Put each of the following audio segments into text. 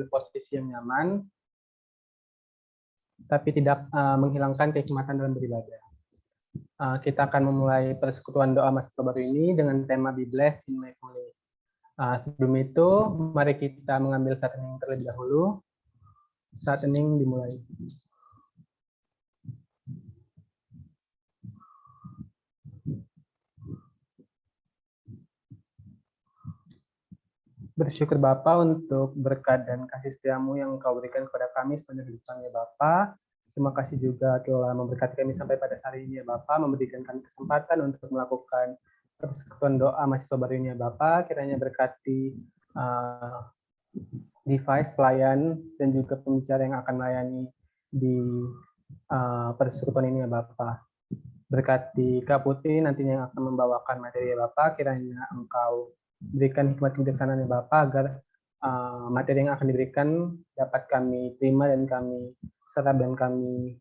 posisi yang nyaman, tapi tidak menghilangkan kenikmatan dalam beribadah. Kita akan memulai persekutuan doa mahasiswa baru ini dengan tema Be Blessed in My Family. Sebelum itu, mari kita mengambil saat hening terlebih dahulu. Saat hening dimulai. Bersyukur Bapa untuk berkat dan kasih setiamu yang Engkau berikan kepada kami sepanjang hidup kami, Bapa. Terima kasih juga telah memberkati kami sampai pada hari ini, ya Bapa, memberikan kami kesempatan untuk melakukan persekutuan doa mahasiswa baru ini, ya Bapa. Kiranya berkati device, pelayan, dan juga pembicara yang akan melayani di persekutuan ini, ya Bapa. Berkati Kak Putri nantinya yang akan membawakan materi, ya Bapa. Kiranya Engkau berikan hikmat kebijaksanaan, ya Bapak, agar materi yang akan diberikan dapat kami terima dan kami serap dan kami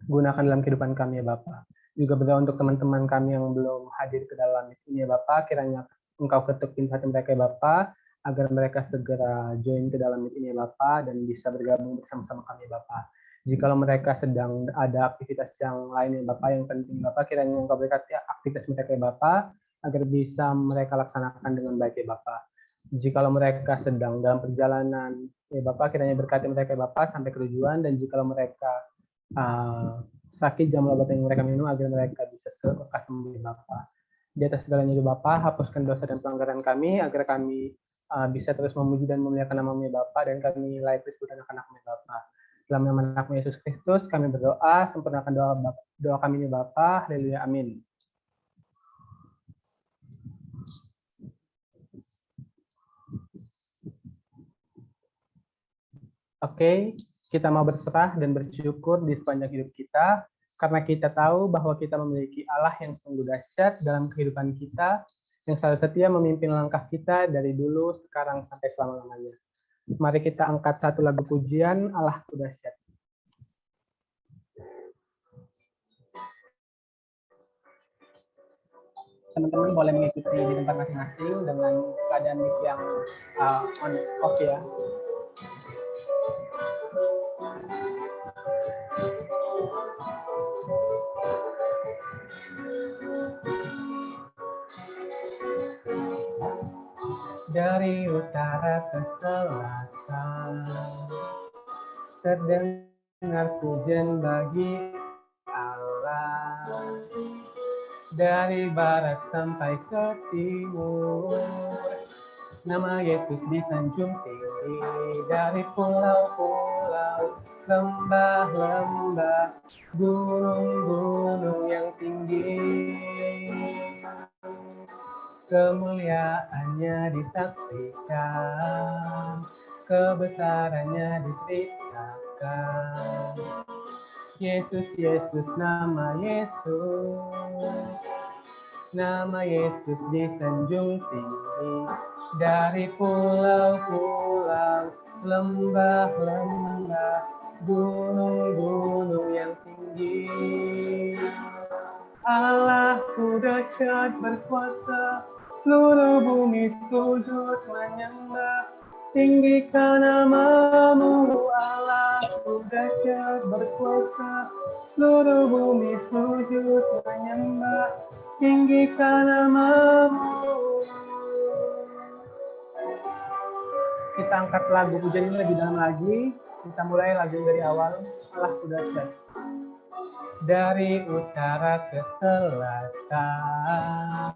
gunakan dalam kehidupan kami, ya Bapak. Juga berdoa untuk teman-teman kami yang belum hadir ke dalam ini, ya Bapak. Kiranya Engkau ketuk pintu hati mereka, ya Bapak, agar mereka segera join ke dalam ini, ya Bapak, dan bisa bergabung bersama-sama kami, ya Bapak. Jikalau mereka sedang ada aktivitas yang lain, ya Bapak, yang penting, Bapak, kiranya Engkau berkati aktivitas mereka, ya Bapak, agar bisa mereka laksanakan dengan baik, ya Bapak. Jikalau mereka sedang dalam perjalanan, ya Bapak, kiranya berkati mereka, ya Bapak, sampai ke tujuan, dan jikalau mereka sakit, jamu obat yang mereka minum, agar mereka bisa lekas sembuh, ya Bapak. Di atas segalanya, ya Bapak, hapuskan dosa dan pelanggaran kami, agar kami bisa terus memuji dan memuliakan nama-Mu, ya Bapak, dan kami layak disebut anak-anak-Mu, ya Bapak. Dalam nama anak-Mu Yesus Kristus, kami berdoa, sempurnakan doa kami, ya Bapak. Haleluya, amin. Oke, kita mau berserah dan bersyukur di sepanjang hidup kita, karena kita tahu bahwa kita memiliki Allah yang sungguh dahsyat dalam kehidupan kita, yang selalu setia memimpin langkah kita dari dulu, sekarang, sampai selama-lamanya. Mari kita angkat satu lagu pujian, Allahku dahsyat. Teman-teman boleh mengikuti di tempat masing-masing dengan keadaan mic yang on off, ya. Dari utara ke selatan, terdengar pujian bagi Allah. Dari barat sampai ke timur, nama Yesus disanjung tinggi. Dari pulau-pulau, lembah-lembah, gunung-gunung yang tinggi, kemuliaannya disaksikan, kebesarannya diceritakan. Yesus, Yesus, nama Yesus. Nama Yesus disanjung tinggi. Dari pulau-pulau, lembah-lembah, gunung-gunung yang tinggi. Allahku dahsyat berkuasa, seluruh bumi sujud menyembah. Tinggikan nama-Mu, Allahku dahsyat berkuasa, seluruh bumi sujud menyembah. Tinggikan nama-Mu. Kita angkat lagu pujian ini lebih dalam lagi. Kita mulai lagu dari awal. Allahku dahsyat. Dari utara ke selatan,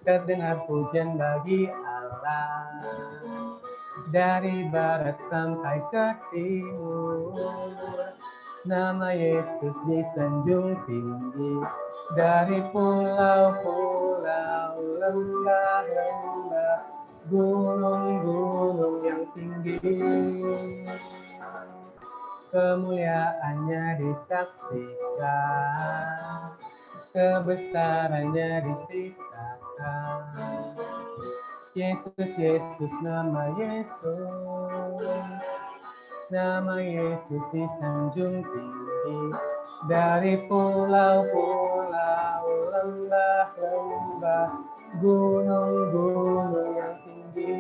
terdengar pujian bagi Allah. Dari barat sampai ke timur, nama Yesus disanjung tinggi. Dari pulau-pulau, lembah-lembah, gunung-gunung yang tinggi, kemuliaannya disaksikan, kebesarannya diceritakan. Yesus, Yesus, nama Yesus. Nama Yesus disanjung tinggi. Dari pulau-pulau, lembah-lembah, gunung-gunung yang tinggi,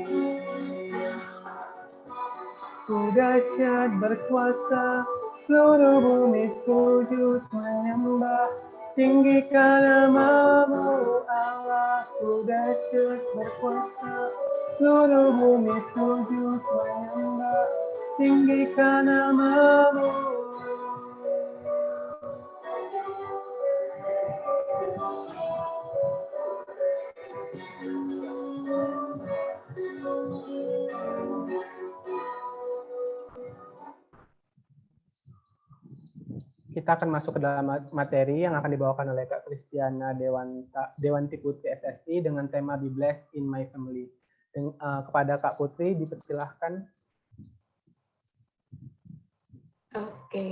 dahsyat berkuasa, seluruh bumi sujud menyembah. Tinggikan namamu Allahku dahsyat berkuasa, seluruh bumi sujud menyembah. Tinggikan namamu. Kita akan masuk ke dalam materi yang akan dibawakan oleh Kak Kristiana Dewanti Putri SSI dengan tema Be Blessed in My Family. Kepada Kak Putri dipersilahkan. Oke,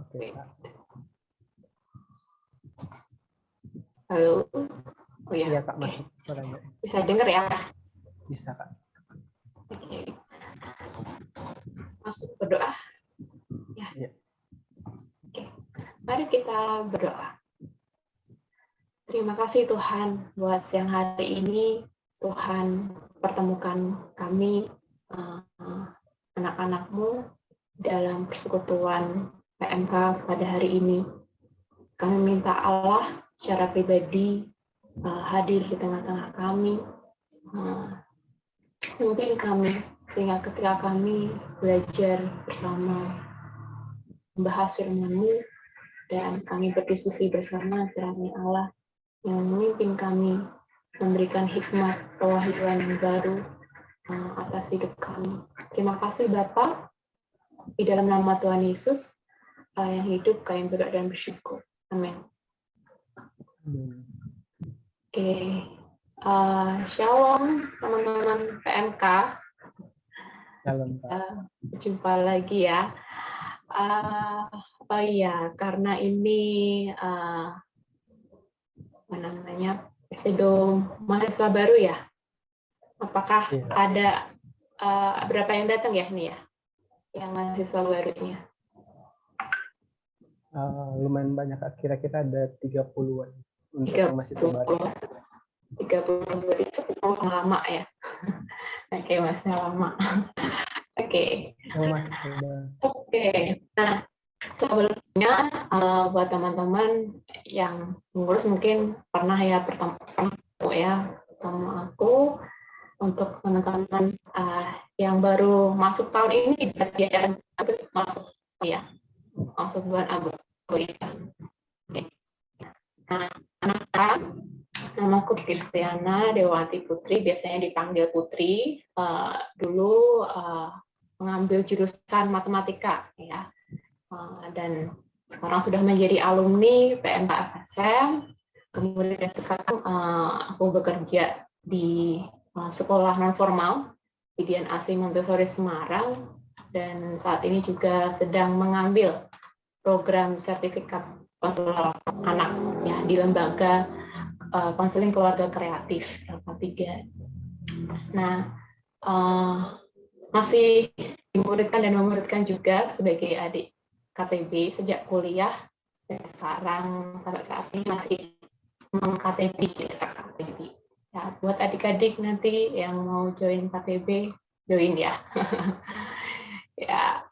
Kak. Halo. Oh ya. Iya Kak, masuk suaranya. Bisa dengar ya? Bisa Kak. Oke. Masuk berdoa. Ya. Iya. Oke. Mari kita berdoa. Terima kasih Tuhan buat siang hari ini. Tuhan pertemukan kami, anak-anak-Mu, dalam persekutuan PMK pada hari ini. Kami minta Allah secara pribadi hadir di tengah-tengah kami, memimpin kami, sehingga ketika kami belajar bersama membahas firman-Mu dan kami berdiskusi bersama, kiranya Allah yang memimpin kami, memberikan hikmat pewahyuan yang baru atas hidup kami. Terima kasih Bapa, di dalam nama Tuhan Yesus yang hidup, kami berdoa dan bersyukur. Amin. Oke. Shalom teman-teman PMK. Shalom Pak. Jumpa lagi ya. Oh iya, karena ini apa namanya, Esedo mahasiswa baru ya. Apakah ada berapa yang datang ya nih ya, yang mahasiswa barunya? Lumayan banyak, kira-kira ada 30-an untuk yang mahasiswa baru. 30 itu lama ya. Oke, masih lama. Oke. Oke. Nah, sebelumnya buat teman-teman yang mengurus mungkin pernah ya bertemu ya sama aku. Untuk teman-teman yang baru masuk tahun ini, bagian masuk ya, masuk bulan Agustus. Oke. Nah, anak-anak, namaku Kristiana Dewanti Putri, biasanya dipanggil Putri. Dulu mengambil jurusan matematika ya, dan sekarang sudah menjadi alumni PMK FSM. Kemudian sekarang aku bekerja di sekolah non formal Didian Asih Montessori Semarang, dan saat ini juga sedang mengambil program sertifikat konselor anak ya di lembaga konseling keluarga kreatif LK3. Nah, masih dimuridkan dan memuridkan juga sebagai adik KTB sejak kuliah, dan sekarang sampai saat ini masih KTB. Ya, buat adik-adik nanti yang mau join KTB, join ya. Ya,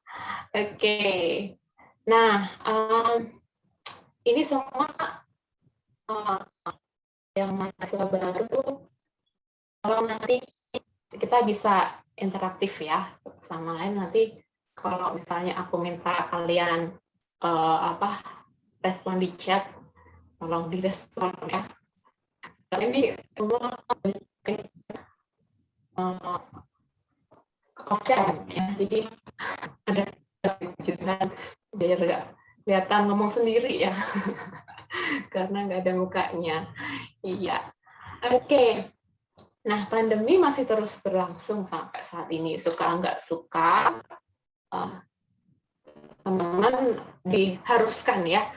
oke. Nah, ini semua yang mahasiswa baru, kalau nanti kita bisa interaktif ya sama lain. Nanti kalau misalnya aku minta kalian respon di chat, tolong direspon ya. Ini semua offline ya, jadi ada kejutan biar nggak kelihatan ngomong sendiri ya, karena nggak ada mukanya. Iya, oke. Nah, pandemi masih terus berlangsung sampai saat ini. Suka nggak suka, teman-teman diharuskan ya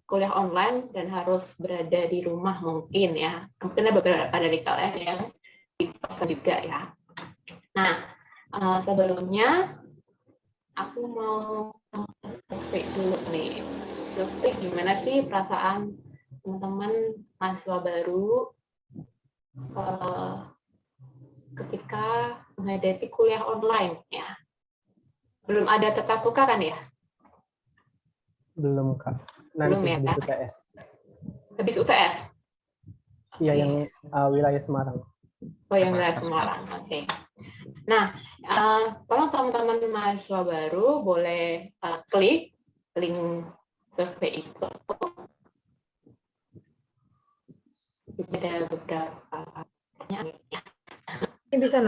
kuliah online dan harus berada di rumah mungkin ya. Mungkin ada beberapa dari kalian yang di kos juga ya. Nah, sebelumnya aku mau survei dulu nih. Survei gimana sih perasaan teman-teman mahasiswa baru ketika menghadapi kuliah online ya. Belum ada tetap muka kan ya? Belum, Kak. Belum Nanti ya? habis UTS. Habis UTS? Iya, Oke. yang wilayah Semarang. Oh, yang wilayah Semarang. Oke. Nah, tolong teman-teman mahasiswa baru boleh klik link survei itu. Ada beberapa pertanyaan. Ini bisa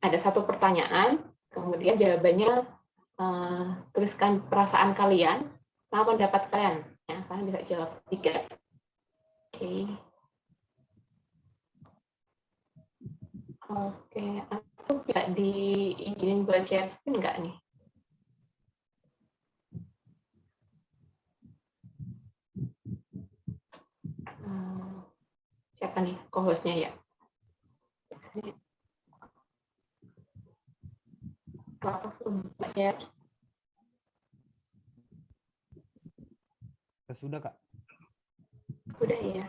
Ada satu pertanyaan, kemudian jawabannya tuliskan perasaan kalian sama pendapat kalian. Ya, kalian bisa jawab 3. Oke. Oke, aku bisa diizinin buat share screen nggak nih? Siapa nih co-hostnya ya? Share. Sudah, Kak. Udah ya.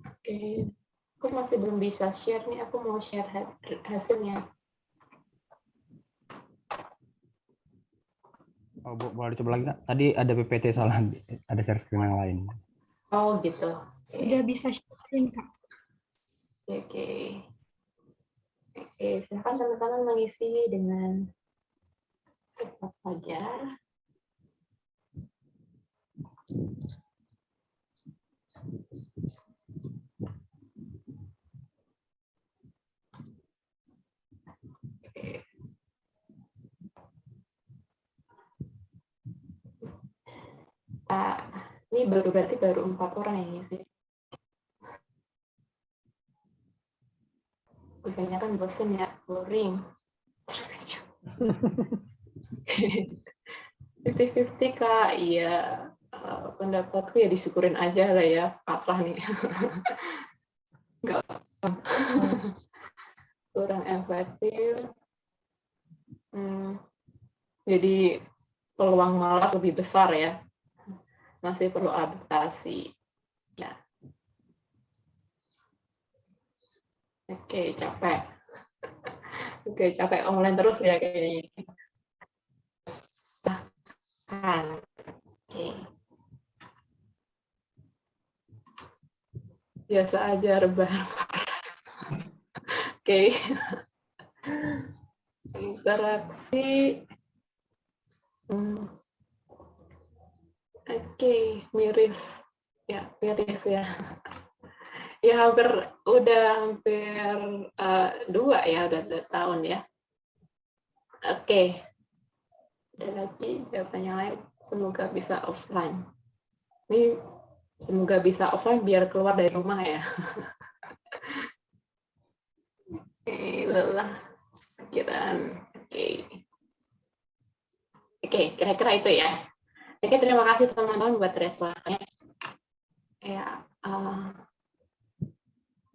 Oke, aku masih belum bisa share nih. Aku mau share hasilnya. Oh, boleh coba lagi, Kak. Tadi ada PPT salah, ada share screen yang lain. Oh gitu. Sudah bisa sharing, Kak. Oke. Oke, silakan teman-teman mengisi dengan cepat saja. Ini berarti baru 4 orang yang ngisi. Kebanyakan bosen ya, boring. 50-50 Kak, iya. Pendapatku ya disyukurin aja lah ya, pasrah nih. Enggak kurang efektif. Jadi peluang malas lebih besar ya. Masih perlu adaptasi. Ya. Oke, capek. Oke, capek online terus ya kayaknya. Oke. Biasa aja rebahan. Oke. Interaksi. Oke, miris. Ya, miris ya. Ya udah hampir 2 ya, udah 2 tahun ya. Oke. Ada lagi jawabannya lain. Semoga bisa offline. Ini semoga bisa offline biar keluar dari rumah ya. Oke, lelah pikiran. Oke, kira-kira itu ya. Oke, terima kasih teman-teman buat responnya. Ya,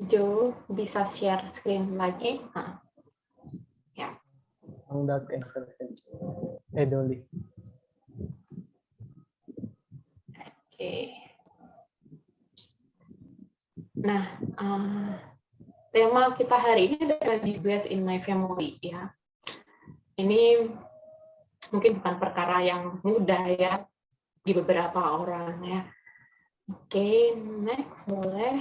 Jo bisa share screen lagi. Ya. Udah Doli. Oke. Nah, tema kita hari ini adalah the best in my family ya. Ini mungkin bukan perkara yang mudah ya di beberapa orang ya. Oke, next boleh.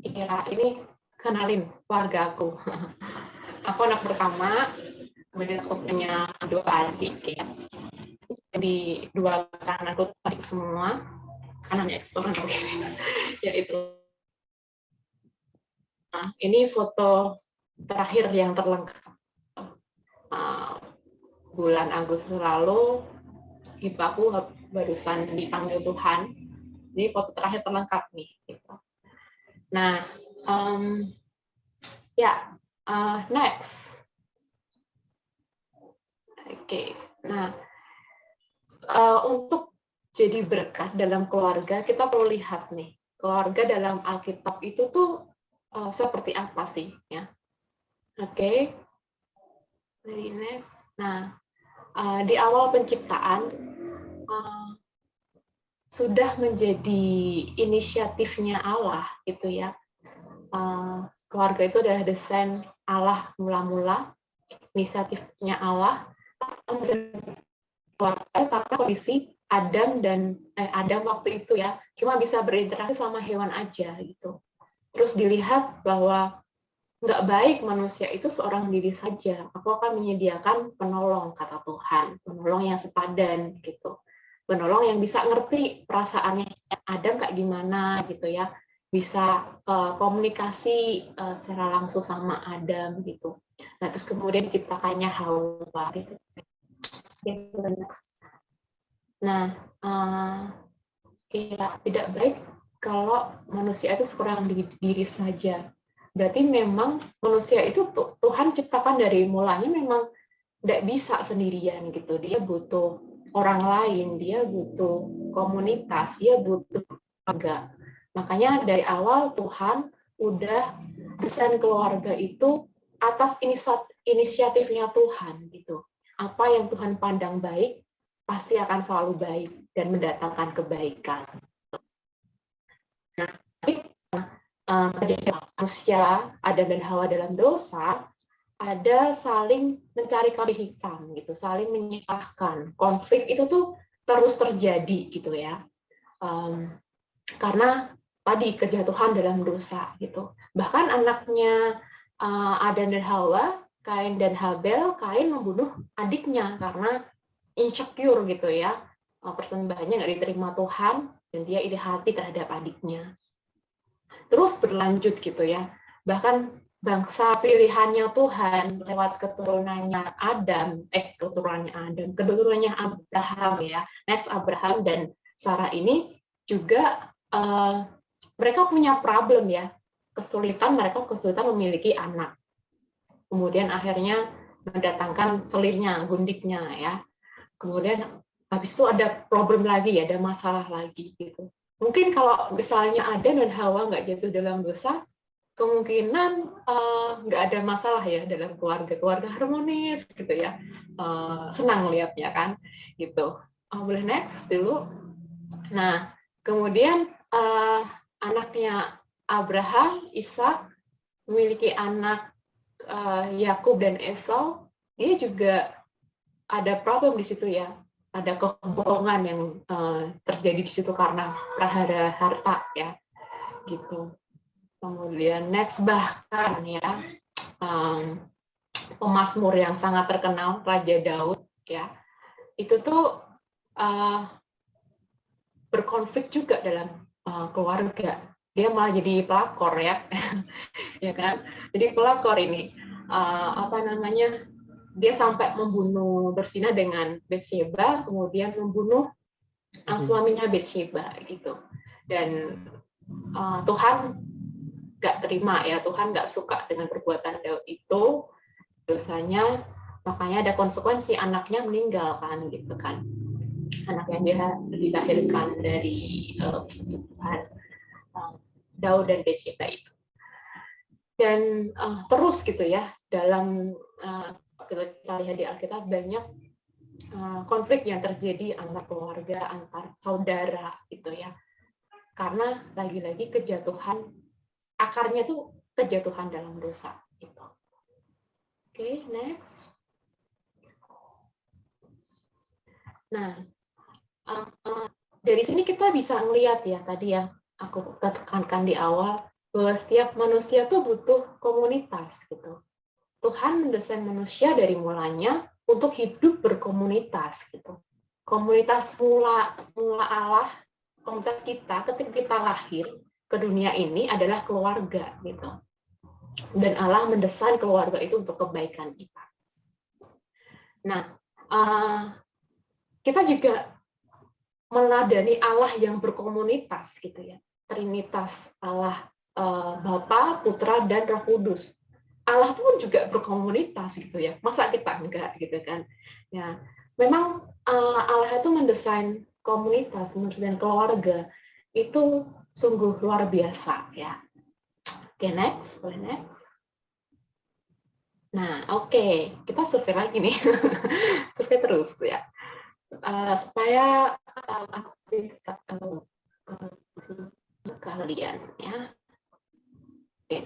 Ya, ini kenalin keluarga aku. Aku anak pertama, kemudian aku punya 2 adik ya. Jadi 2 anakku adik semua, kanannya orang yaitu. Nah, ini foto terakhir yang terlengkap. Bulan Agustus lalu, ibu aku barusan dipanggil Tuhan. Jadi foto terakhir terlengkap nih. Gitu. Nah, ya, next. Oke, nah untuk jadi berkat dalam keluarga kita perlu lihat nih, keluarga dalam Alkitab itu tuh seperti apa sih ya? Oke, dari next. Nah, di awal penciptaan sudah menjadi inisiatifnya Allah gitu ya. Keluarga itu adalah desain Allah mula-mula, inisiatifnya Allah. Karena kondisi Adam waktu itu ya cuma bisa berinteraksi sama hewan aja gitu. Terus dilihat bahwa nggak baik manusia itu seorang diri saja. Aku akan menyediakan penolong, kata Tuhan, penolong yang sepadan gitu, penolong yang bisa ngerti perasaannya Adam kayak gimana gitu ya, bisa komunikasi secara langsung sama Adam gitu. Nah terus kemudian diciptakannya Hawa gitu. Nah, tidak baik kalau manusia itu seorang diri saja. Berarti memang manusia itu Tuhan ciptakan dari mulanya memang tidak bisa sendirian gitu. Dia butuh orang lain, dia butuh komunitas, dia butuh keluarga. Makanya dari awal Tuhan udah desain keluarga itu atas inisiatifnya Tuhan gitu. Apa yang Tuhan pandang baik pasti akan selalu baik dan mendatangkan kebaikan. Nah, tapi manusia Adam dan Hawa dalam dosa ada saling mencari kambing hitam gitu, saling menyalahkan. Konflik itu tuh terus terjadi gitu ya, karena tadi kejatuhan dalam dosa gitu. Bahkan anaknya Adam dan Hawa, Kain dan Habel, Kain membunuh adiknya karena insecure gitu ya, persembahannya nggak diterima Tuhan dan dia iri hati terhadap adiknya. Terus berlanjut gitu ya, bahkan bangsa pilihannya Tuhan lewat keturunannya keturunannya Abraham ya, next Abraham dan Sarah ini juga mereka punya problem ya, kesulitan memiliki anak. Kemudian akhirnya mendatangkan selirnya, gundiknya ya. Kemudian habis itu ada problem lagi ya, ada masalah lagi gitu. Mungkin kalau misalnya Adam dan Hawa nggak jatuh dalam dosa, kemungkinan nggak ada masalah ya dalam keluarga harmonis gitu ya, senang lihatnya kan gitu. Boleh next dulu. Nah kemudian anaknya Abraham, Ishak memiliki anak Yakub dan Esau, dia juga ada problem di situ ya, ada kebohongan yang terjadi di situ karena prahara harta ya gitu. Kemudian next bahkan ya pemazmur yang sangat terkenal Raja Daud ya, itu tuh berkonflik juga dalam keluarga. Dia malah jadi pelakor ya, ya kan? Jadi pelakor ini dia sampai membunuh, berzina dengan Bathsheba, kemudian membunuh suaminya Bathsheba gitu. Dan Tuhan nggak terima ya, Tuhan nggak suka dengan perbuatan Daud itu, dosanya, makanya ada konsekuensi, anaknya meninggal kan gitu kan, anak yang dia dilahirkan dari persetubuhan Daud dan Bathsheba itu. Dan terus gitu ya, dalam kita lihat di Alkitab banyak konflik yang terjadi antar keluarga, antar saudara gitu ya, karena lagi-lagi kejatuhan, akarnya tuh kejatuhan dalam dosa gitu. Oke, next. Nah, dari sini kita bisa melihat ya, tadi yang aku tekankan di awal, bahwa setiap manusia tuh butuh komunitas gitu. Tuhan mendesain manusia dari mulanya untuk hidup berkomunitas gitu. Komunitas mula Allah, komunitas kita ketika kita lahir ke dunia ini adalah keluarga gitu. Dan Allah mendesain keluarga itu untuk kebaikan kita. Nah, kita juga meladani Allah yang berkomunitas gitu ya. Trinitas Allah, Bapa, Putra, dan Roh Kudus. Allah pun juga berkomunitas gitu ya. Masa kita enggak gitu kan? Ya, memang Allah itu mendesain komunitas, mendesain keluarga itu sungguh luar biasa ya. Oke, next, boleh next. Nah, oke, kita survei lagi nih. Survei terus ya. supaya bisa kalian ya. Oke.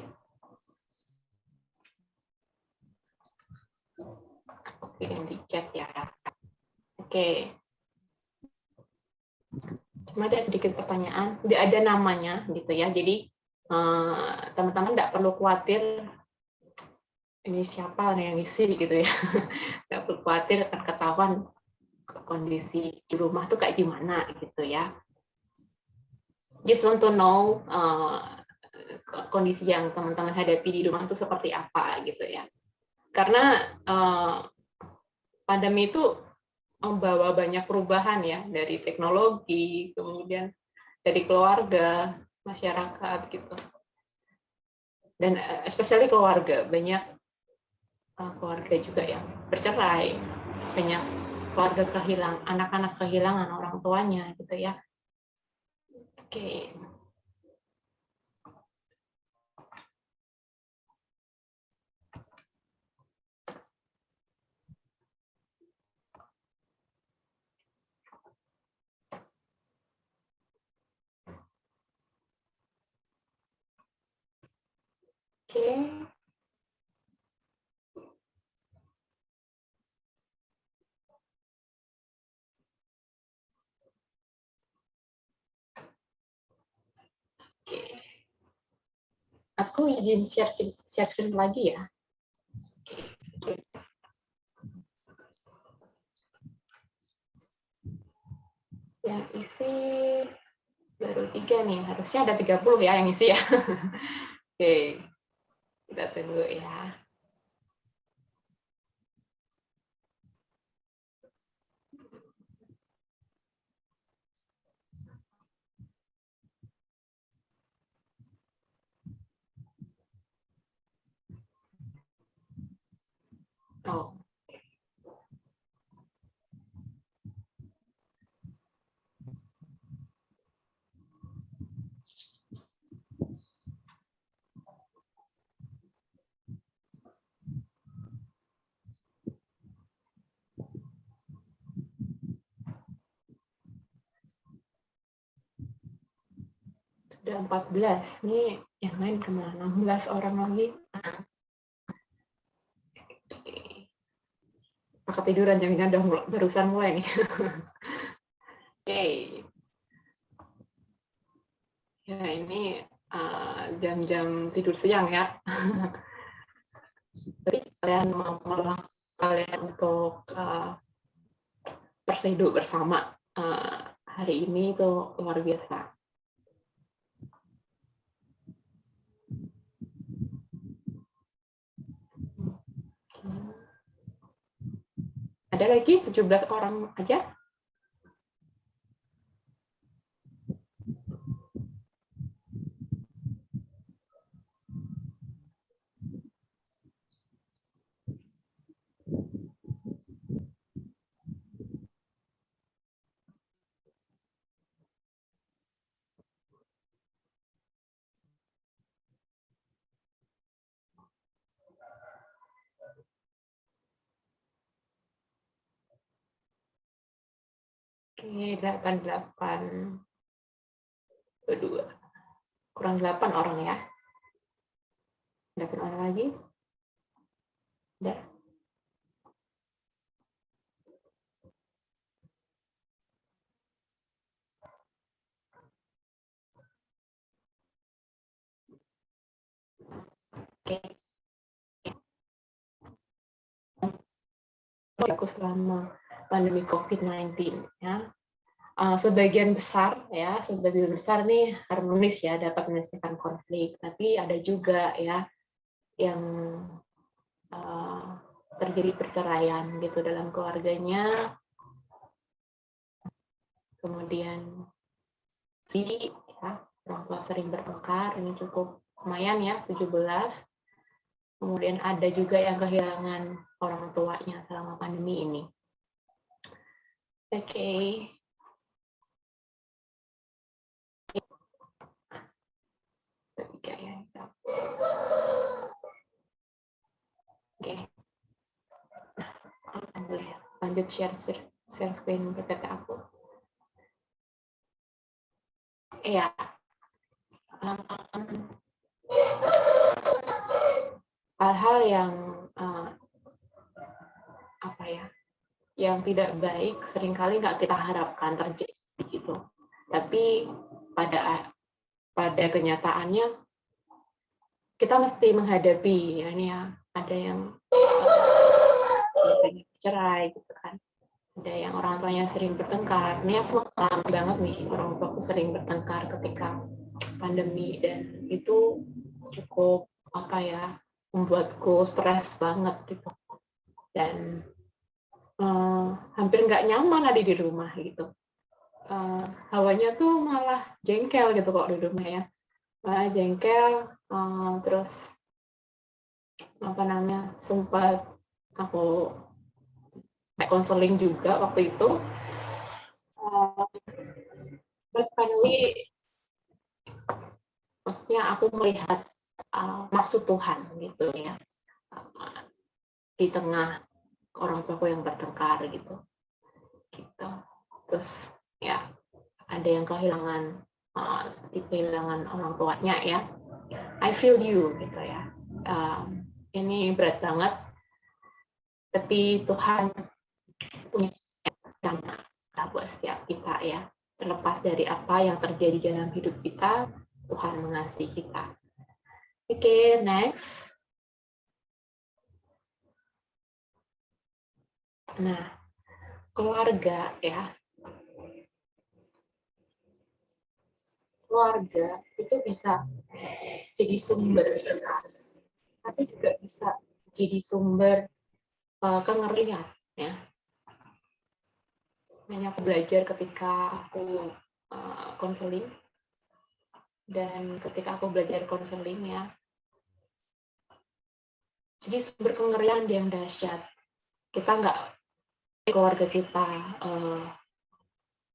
Aku kirim di chat ya. Oke. Cuma ada sedikit pertanyaan, udah ada namanya gitu ya. Jadi teman-teman tidak perlu khawatir ini siapa nih yang ngisi gitu ya. Nggak perlu khawatir akan ketahuan kondisi di rumah tuh kayak gimana gitu ya. Just want to know kondisi yang teman-teman hadapi di rumah itu seperti apa gitu ya. Karena pandemi itu membawa banyak perubahan ya, dari teknologi, kemudian dari keluarga, masyarakat gitu. Dan especially keluarga, banyak keluarga juga yang bercerai, banyak keluarga kehilangan, anak-anak kehilangan orang tuanya gitu ya. Oke. Oke. Oke. Aku izin share screen lagi ya. Oke. Yang isi baru 3 nih, harusnya ada 30 ya yang isi ya. Oke, kita tunggu ya. Oh. Udah 14, nih yang lain kemana? 16 orang lagi. Apa ketiduran, jangan-jangan udah barusan mulai nih. Oke. Ya ini jam-jam tidur siang ya. Jadi kalian mau kalian untuk berseduh bersama hari ini itu luar biasa. Ada lagi 17 orang aja. Oke, 88. 2. Kurang 8 orang ya. 8 orang lagi. Udah. Oke. Aku selama pandemi COVID-19 ya. Sebagian besar nih harmonis ya, dapat menyelesaikan konflik, tapi ada juga ya yang terjadi perceraian gitu dalam keluarganya, kemudian ya, orang tua sering bertengkar, ini cukup lumayan ya, 17. Kemudian ada juga yang kehilangan orang tuanya selama pandemi ini. Oke. Oke. Lanjut share share screen PPT aku. Iya. Hal-hal yang apa ya, yang tidak baik seringkali nggak kita harapkan terjadi gitu. Tapi pada kenyataannya kita mesti menghadapi ya, ini ya, ada yang cerai gitu kan, ada yang orang tuanya sering bertengkar. Ini aku mengalami banget nih, orang tuaku sering bertengkar ketika pandemi, dan itu cukup apa ya, membuatku stres banget gitu, dan hampir nggak nyaman ada di rumah gitu. Hawanya tuh malah jengkel gitu kok di rumah ya, malah jengkel. Terus apa namanya, sempat aku konseling juga waktu itu. But finally, maksudnya aku melihat maksud Tuhan gitu ya, di tengah orang tuaku yang bertengkar gitu. Terus ya ada yang kehilangan orang tuanya ya. I feel you gitu ya. Ini berat banget, tapi Tuhan punya rencana buat setiap kita ya. Terlepas dari apa yang terjadi dalam hidup kita, Tuhan mengasihi kita. Oke, next. Nah, keluarga ya. Keluarga itu bisa jadi sumber berkat, tapi juga bisa jadi sumber kengerian ya. Hanya aku belajar ketika aku konseling, dan ketika aku belajar konseling ya, jadi sumber kengerian yang dahsyat. Kita nggak, keluarga kita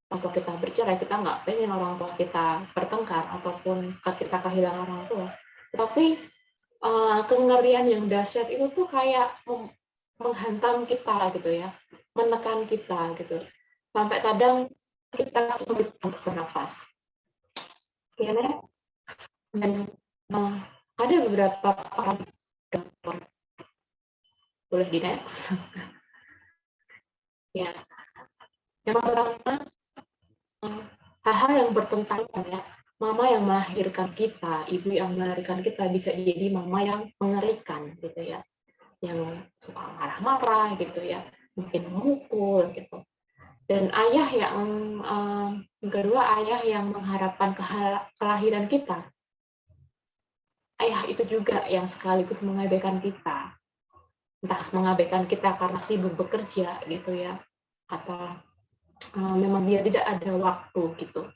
atau kita bercerai, kita nggak pengen orang tua kita bertengkar ataupun kita kehilangan orang tua, tapi kengerian yang dahsyat itu tuh kayak menghantam kita gitu ya, menekan kita gitu, sampai kadang kita sulit untuk bernafas. Karena dan ada beberapa orang, boleh di next ya. Yang pertama, hal-hal yang bertentangan ya. Mama yang melahirkan kita, ibu yang melahirkan kita bisa jadi mama yang mengerikan gitu ya, yang suka marah-marah gitu ya, mungkin memukul gitu. Dan ayah yang kedua, ayah yang mengharapkan kelahiran kita. Ayah itu juga yang sekaligus mengabaikan kita. Entah mengabaikan kita karena sibuk bekerja gitu ya, atau memang dia tidak ada waktu gitu.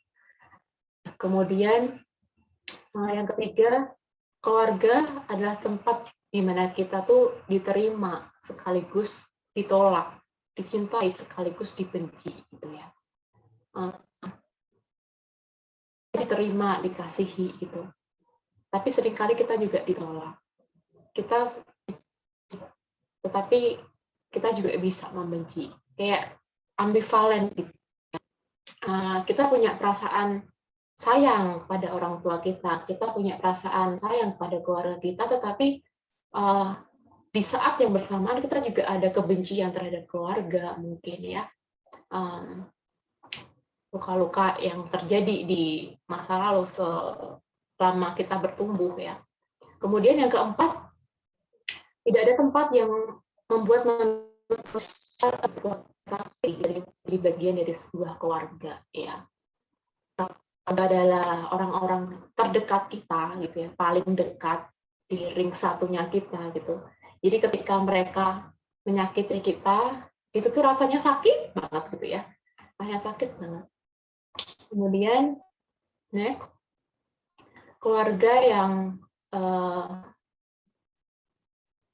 Kemudian yang ketiga, keluarga adalah tempat di mana kita tuh diterima sekaligus ditolak, dicintai sekaligus dibenci gitu ya. Diterima, dikasihi gitu. Tapi seringkali kita juga ditolak. Tetapi kita juga bisa membenci. Kayak ambivalen gitu. Kita punya perasaan sayang pada orang tua kita punya perasaan sayang pada keluarga kita, tetapi di saat yang bersamaan kita juga ada kebencian terhadap keluarga mungkin ya. Luka-luka yang terjadi di masa lalu selama kita bertumbuh ya. Kemudian yang keempat, tidak ada tempat yang membuat manusia jadi bagian dari sebuah keluarga ya. Adalah orang-orang terdekat kita gitu ya, paling dekat di ring satunya kita gitu. Jadi ketika mereka menyakiti kita, itu tuh rasanya sakit banget gitu ya, rasanya sakit banget. Kemudian next, keluarga yang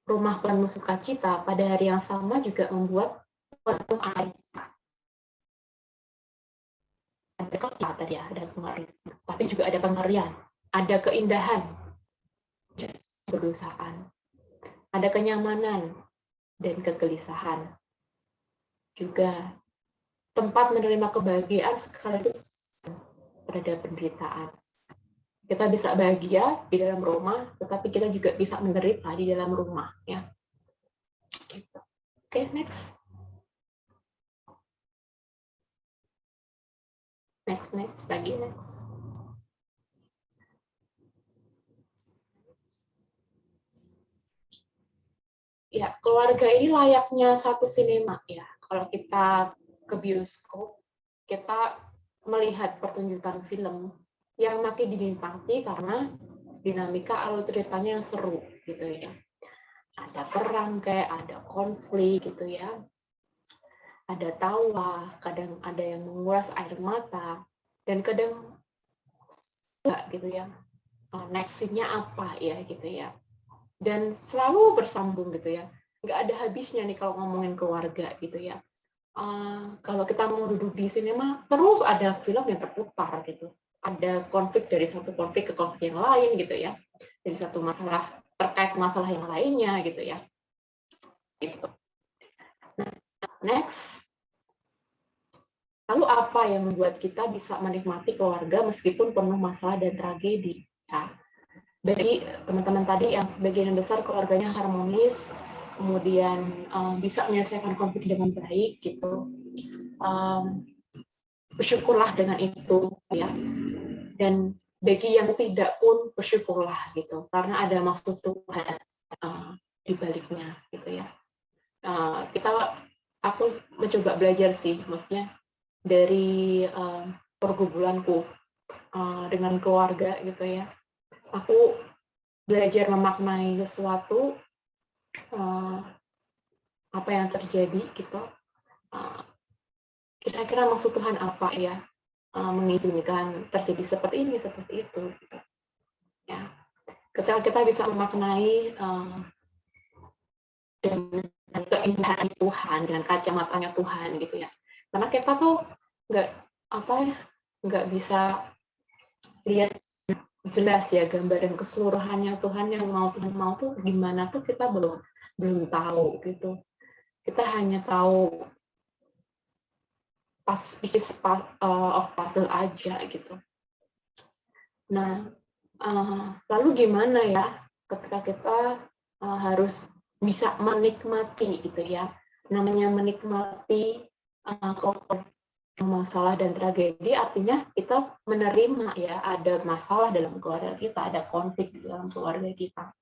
rumah penuh sukacita pada hari yang sama juga membuat penuh air. Tadi ya, ada pengerian, tapi juga ada pengerian, ada keindahan, kedosaan, ada kenyamanan dan kegelisahan, juga tempat menerima kebahagiaan sekaligus terhadap penderitaan. Kita bisa bahagia di dalam rumah, tetapi kita juga bisa menderita di dalam rumah, ya. Gitu. Oke, next. Next, lagi next. Ya, keluarga ini layaknya satu sinema, ya. Kalau kita ke bioskop, kita melihat pertunjukan film yang makin dinikmati karena dinamika alur ceritanya yang seru, gitu ya. Ada perang kayak, ada konflik, gitu ya. Ada tawa, kadang ada yang menguras air mata, dan kadang enggak, gitu ya. Next scene-nya apa ya, gitu ya. Dan selalu bersambung, gitu ya. Nggak ada habisnya nih kalau ngomongin keluarga, gitu ya. Kalau kita mau duduk di sinema, terus ada film yang terputar, gitu. Ada konflik dari satu konflik ke konflik yang lain, gitu ya. Dari satu masalah terkait masalah yang lainnya, gitu ya. Gitu. Nah, next. Lalu apa yang membuat kita bisa menikmati keluarga meskipun penuh masalah dan tragedi? Ya. Bagi teman-teman tadi yang sebagian besar keluarganya harmonis, kemudian bisa menyelesaikan konflik dengan baik, gitu. Bersyukurlah dengan itu, ya. Dan bagi yang tidak pun bersyukurlah, gitu, karena ada maksud Tuhan di baliknya, gitu ya. Aku mencoba belajar sih, maksudnya dari pergumulanku dengan keluarga, gitu ya. Aku belajar memaknai sesuatu apa yang terjadi, gitu. Kira-kira maksud Tuhan apa ya? Mengizinkan terjadi seperti ini, seperti itu. Gitu. Ya, ketika kita bisa memaknai dengan keindahan Tuhan, dengan kacamatanya Tuhan, gitu ya. Karena kita tuh nggak bisa lihat jelas ya gambaran keseluruhannya Tuhan yang Tuhan mau tuh gimana tuh kita belum tahu, gitu. Kita hanya tahu pieces of puzzle aja, gitu. Nah, lalu gimana ya ketika kita harus bisa menikmati, gitu ya. Namanya menikmati masalah dan tragedi artinya kita menerima ya ada masalah dalam keluarga kita, ada konflik di dalam keluarga kita.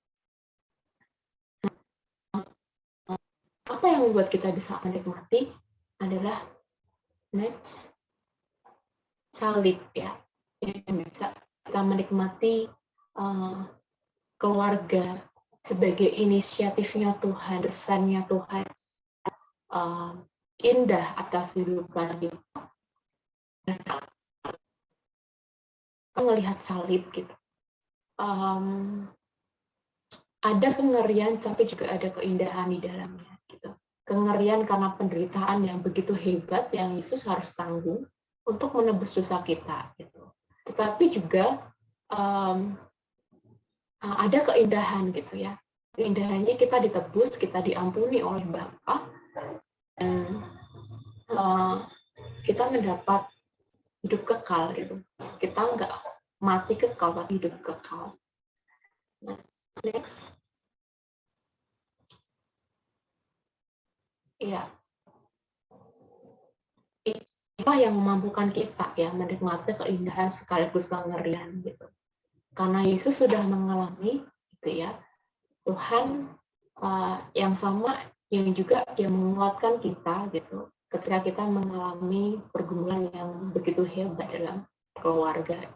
Apa yang membuat kita bisa menikmati adalah next salib, ya. Yang bisa kita menikmati keluarga sebagai inisiatifnya Tuhan, kesannya Tuhan, indah atas kehidupan kita. Kita melihat salib, gitu. Ada kengerian, tapi juga ada keindahan di dalamnya, gitu. Kengerian karena penderitaan yang begitu hebat yang Yesus harus tanggung untuk menebus dosa kita, gitu. Tetapi juga ada keindahan, gitu ya. Keindahannya kita ditebus, kita diampuni oleh Bapa, dan kita mendapat hidup kekal, gitu. Kita nggak mati kekal, tapi hidup kekal. Nah, next. Iya. Itulah yang memampukan kita ya menikmati keindahan sekaligus kengerian, gitu. Karena Yesus sudah mengalami, gitu ya. Tuhan yang sama yang juga yang menguatkan kita, gitu. Ketika kita mengalami pergumulan yang begitu hebat dalam keluarga.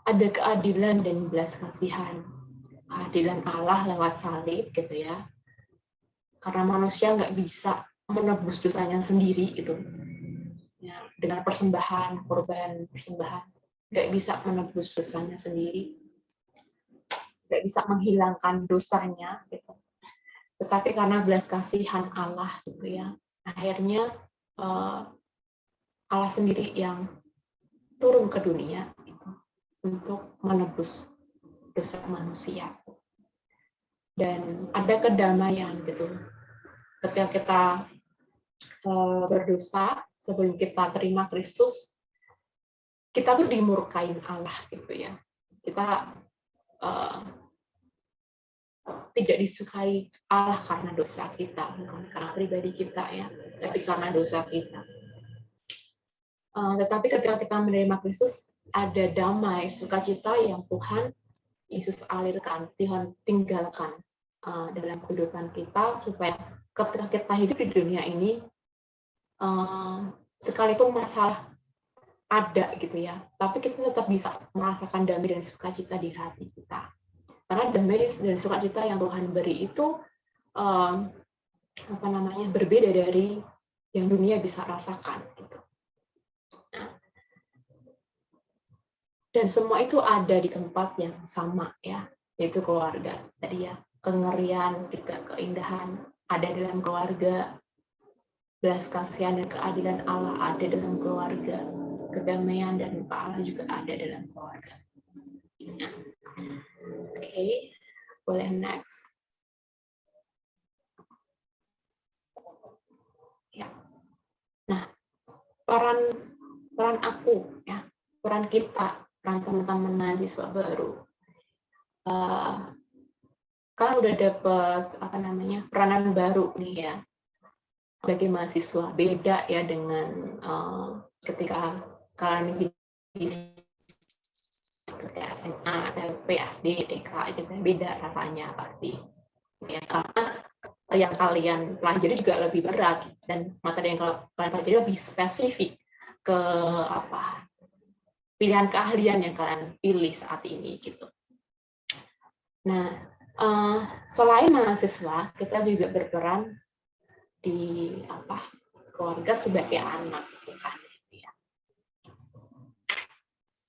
Ada keadilan dan belas kasihan. Keadilan Allah lewat salib, gitu ya. Karena manusia nggak bisa menebus dosanya sendiri, gitu. Ya, dengan persembahan, korban persembahan, nggak bisa menebus dosanya sendiri. Nggak bisa menghilangkan dosanya, gitu. Tetapi karena belas kasihan Allah, gitu ya, akhirnya Allah sendiri yang turun ke dunia, gitu, untuk menebus dosa manusia. Dan ada kedamaian, gitu. Ketika kita berdosa, sebelum kita terima Kristus, kita tuh dimurkain Allah gitu ya. Kita tidak disukai Allah karena dosa kita, bukan karena pribadi kita ya, tapi karena dosa kita. Tetapi ketika kita menerima Kristus, ada damai, sukacita yang Tuhan Yesus alirkan, Tuhan tinggalkan dalam kehidupan kita, supaya ketika kita hidup di dunia ini, sekalipun masalah ada gitu ya, tapi kita tetap bisa merasakan damai dan sukacita di hati kita. Karena damai dan sukacita yang Tuhan beri itu berbeda dari yang dunia bisa rasakan gitu. Nah, dan semua itu ada di tempat yang sama ya, yaitu keluarga. Tadi ya, kengerian juga keindahan ada dalam keluarga, belas kasihan dan keadilan Allah ada dalam keluarga, kedamaian dan Allah juga ada dalam keluarga. Nah, oke, boleh next. Ya. Nah, peran aku ya, peran kita, peran teman-teman mahasiswa baru. Kan udah dapet peranan baru nih ya. Sebagai mahasiswa beda ya dengan ketika kalian di SMA, SMP, SD, TK itu beda rasanya pasti. Ya, karena yang kalian pelajari juga lebih berat dan materi yang kalian pelajari lebih spesifik ke pilihan keahlian yang kalian pilih saat ini gitu. Nah, selain mahasiswa, kita juga berperan di keluarga sebagai anak, bukan ya.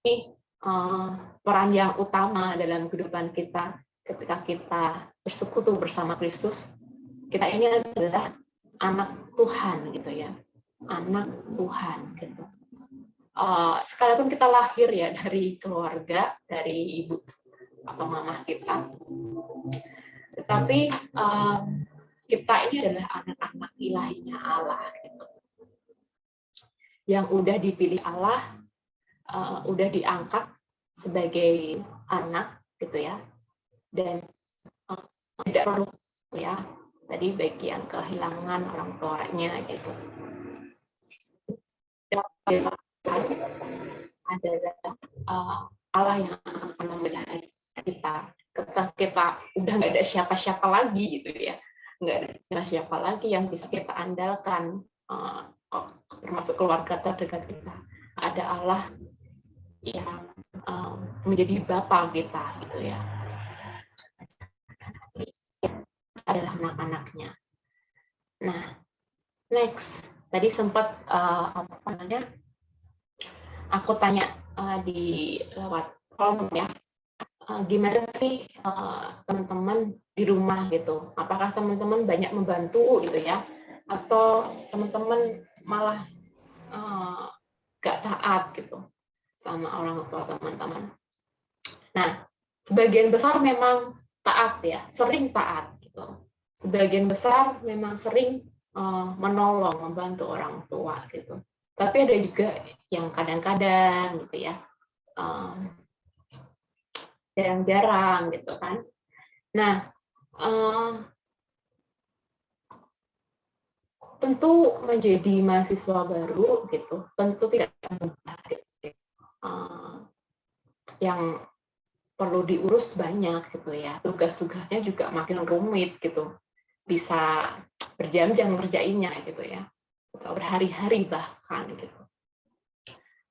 Ini peran yang utama dalam kehidupan kita ketika kita bersekutu bersama Kristus. Kita ini adalah anak Tuhan gitu ya, anak Tuhan gitu. Sekalipun kita lahir ya dari keluarga, dari ibu atau mama kita, tetapi kita ini adalah anak-anak ilahinya Allah gitu. Yang udah dipilih Allah, udah diangkat sebagai anak gitu ya, dan tidak perlu ya tadi bagian kehilangan orang tuanya gitu. Adalah Allah yang akan memelihara kita. Ketika kita udah nggak ada siapa-siapa lagi gitu ya, nggak ada siapa lagi yang bisa kita andalkan, termasuk keluarga terdekat kita. Ada Allah yang menjadi Bapa kita gitu ya, adalah anak-anaknya. Nah, next tadi sempat aku tanya di lewat kolom ya, gimana sih teman-teman di rumah gitu? Apakah teman-teman banyak membantu gitu ya, atau teman-teman malah gak taat gitu sama orang tua teman-teman? Nah, sebagian besar memang taat ya, sering taat gitu. Sebagian besar memang sering menolong, membantu orang tua gitu. Tapi ada juga yang kadang-kadang gitu ya, jarang-jarang gitu kan. Nah, tentu menjadi mahasiswa baru gitu, tentu tidak mudah gitu. Yang perlu diurus banyak gitu ya, tugas-tugasnya juga makin rumit gitu, bisa berjam-jam ngerjainnya gitu ya, atau berhari-hari bahkan gitu.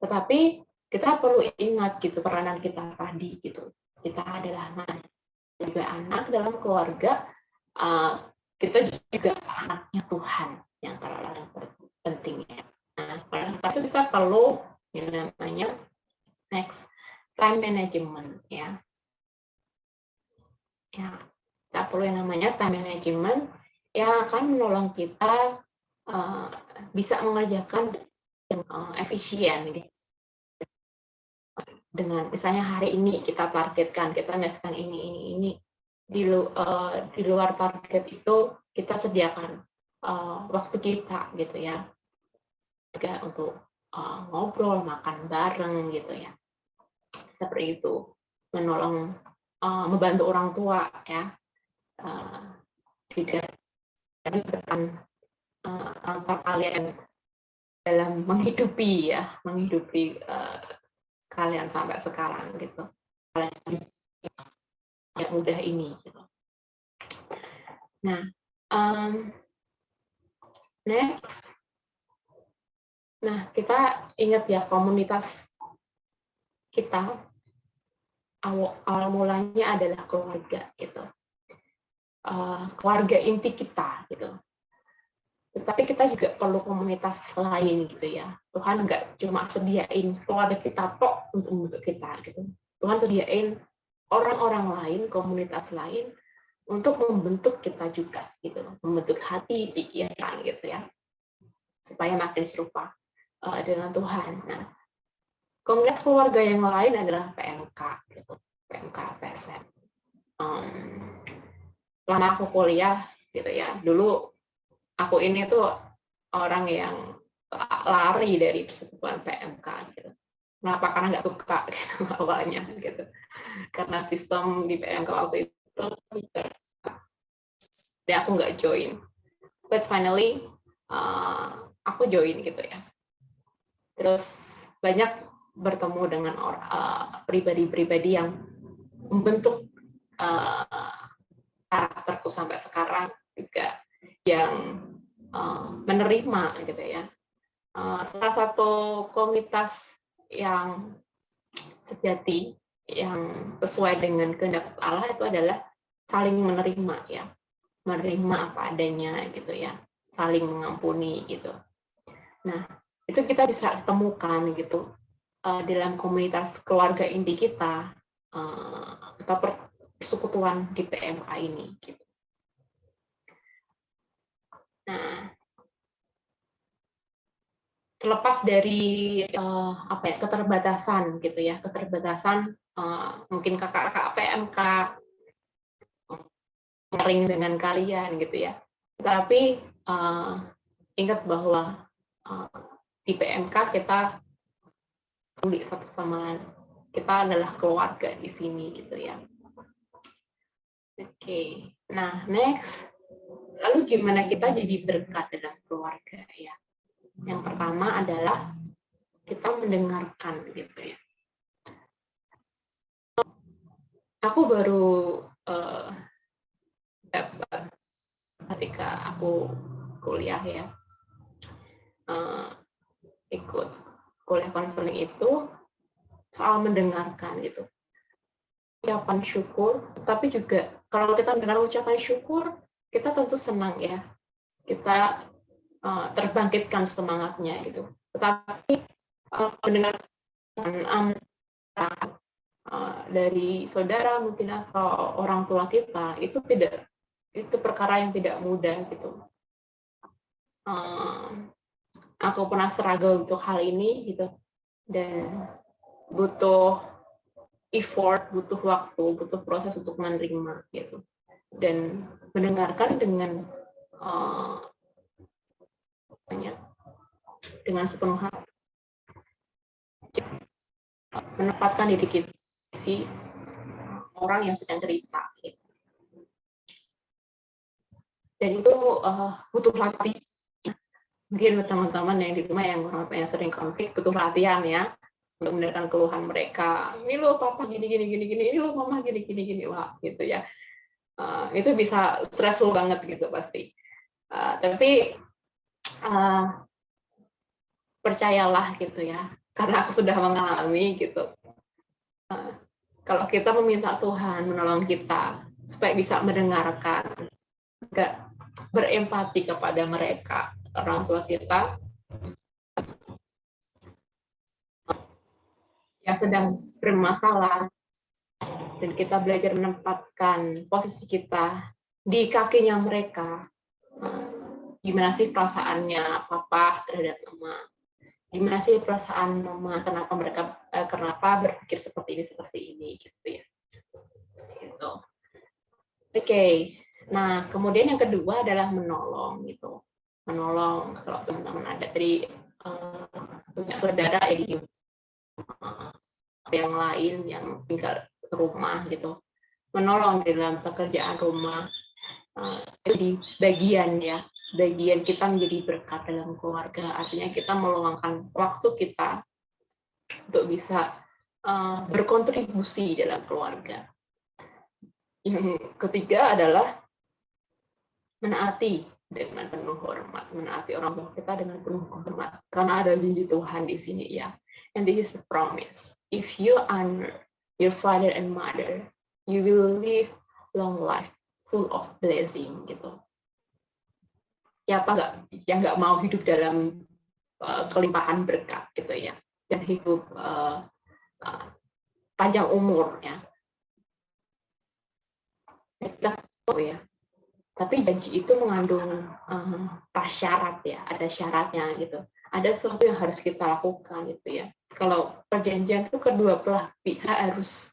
Tetapi kita perlu ingat gitu peranan kita tadi gitu, kita adalah juga anak dalam keluarga, kita juga anaknya Tuhan yang terlalu pentingnya. Nah, pada saat itu kita perlu yang namanya next time management ya. Ya, kita perlu yang namanya time management yang akan menolong kita bisa mengerjakan dengan efisien gitu. Dengan misalnya hari ini kita targetkan, kita menyelesaikan ini di luar target itu kita sediakan waktu kita gitu ya. juga untuk ngobrol, makan bareng gitu ya. Seperti itu, menolong, membantu orang tua ya, tidak berperan tanpa kalian dalam menghidupi kalian sampai sekarang gitu. Kalian yang mudah ini gitu. Nah, next. Nah, kita ingat ya, komunitas kita awal mulanya adalah keluarga gitu. Keluarga inti kita gitu. Tetapi kita juga perlu komunitas lain gitu ya. Tuhan nggak cuma sediain keluarga kita tok untuk membentuk kita gitu. Tuhan sediain orang-orang lain, komunitas lain untuk membentuk kita juga gitu, membentuk hati, pikiran gitu ya, supaya makin serupa dengan Tuhan. Nah, komunitas keluarga yang lain adalah PMK gitu, PMK FSM. Selama aku kuliah gitu ya, dulu aku ini tuh orang yang lari dari persekutuan PMK gitu. Kenapa? Karena nggak suka gitu, awalnya gitu. Karena sistem di PMK waktu itu, dan aku nggak join. But finally, aku join gitu ya. Terus banyak bertemu dengan pribadi-pribadi yang membentuk karakterku sampai sekarang juga, yang menerima gitu ya. Salah satu komunitas yang sejati, yang sesuai dengan kehendak Allah itu adalah saling menerima ya, menerima apa adanya gitu ya, saling mengampuni gitu. Nah, itu kita bisa temukan gitu dalam komunitas keluarga inti kita atau persekutuan di PMK ini gitu. Nah, terlepas dari keterbatasan gitu ya, keterbatasan mungkin kakak-kakak PMK sharing dengan kalian gitu ya, tapi ingat bahwa di PMK kita peduli satu sama lain, kita adalah keluarga di sini gitu ya. Oke, nah next, lalu gimana kita jadi berkat dalam keluarga ya? Yang pertama adalah kita mendengarkan gitu ya. Aku baru dapat ketika aku kuliah ya, ikut kuliah konseling itu soal mendengarkan gitu. Ucapan syukur, tapi juga kalau kita mendengar ucapan syukur, kita tentu senang ya. Kita terbangkitkan semangatnya gitu. Tetapi mendengar dari saudara mungkin atau orang tua kita itu perkara yang tidak mudah gitu. Aku pernah struggle untuk hal ini gitu, dan butuh effort, butuh waktu, butuh proses untuk menerima gitu, dan mendengarkan dengan sepenuh hati, menempatkan diri kita si orang yang sedang cerita gitu. Dan itu butuh latihan. Mungkin teman-teman yang di rumah yang orang tua yang sering konflik butuh latihan ya untuk mendengarkan keluhan mereka. Ini lo papa gini, ini lo mama gini, wah gitu ya. Itu bisa stressful banget gitu pasti. Tapi percayalah gitu ya, karena aku sudah mengalami gitu. Kalau kita meminta Tuhan menolong kita supaya bisa mendengarkan, enggak berempati kepada mereka, orang tua kita yang sedang bermasalah, dan kita belajar menempatkan posisi kita di kakinya mereka. Gimana sih perasaannya papa terhadap mama? Gimana sih perasaan mama? Kenapa berpikir seperti ini gitu ya. Gitu. Oke. Nah, kemudian yang kedua adalah menolong gitu. Menolong, kalau teman-teman ada tadi punya saudara ya, yang lain yang tinggal serumah gitu, menolong di dalam pekerjaan rumah. Jadi bagian kita menjadi berkat dalam keluarga. Artinya kita meluangkan waktu kita untuk bisa berkontribusi dalam keluarga. Yang ketiga adalah menaati dengan penuh hormat, menaati orang tua kita dengan penuh hormat, karena ada janji Tuhan di sini ya. And this is the promise. If you honor your father and mother, you will live long life full of blessing gitu. Siapa yang nggak mau hidup dalam kelimpahan berkat gitu ya, dan hidup panjang umur ya. Kita tahu ya. Tapi janji itu mengandung prasyarat ya, ada syaratnya gitu. Ada sesuatu yang harus kita lakukan gitu ya. Kalau perjanjian itu kedua belah pihak harus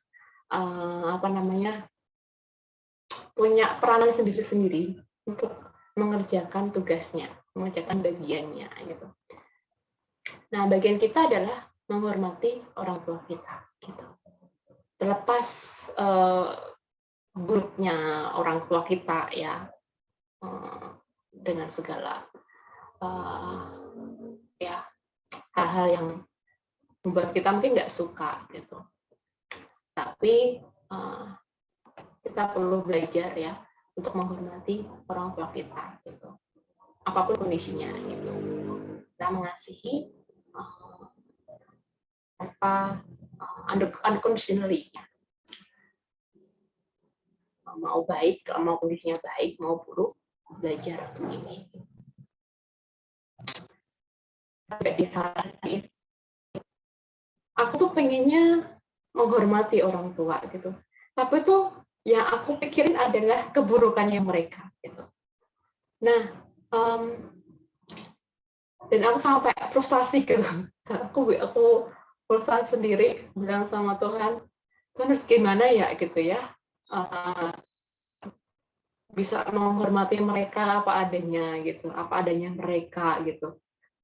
punya peranan sendiri-sendiri untuk mengerjakan tugasnya, mengerjakan bagiannya gitu. Nah, bagian kita adalah menghormati orang tua kita gitu. Terlepas buruknya orang tua kita ya, dengan segala ya hal-hal yang membuat kita mungkin nggak suka gitu, tapi kita perlu belajar ya untuk menghormati orang tua kita gitu, apapun kondisinya gitu. Kita mengasihi unconditionally, mau baik, mau kondisinya baik, mau buruk, belajar untuk ini. Aku tuh pengennya menghormati orang tua gitu, tapi tuh yang aku pikirin adalah keburukannya mereka gitu. Nah, dan aku sampai frustasi gitu. Aku frustasi sendiri, bilang sama Tuhan, terus gimana ya gitu ya, bisa menghormati mereka apa adanya gitu, apa adanya mereka gitu.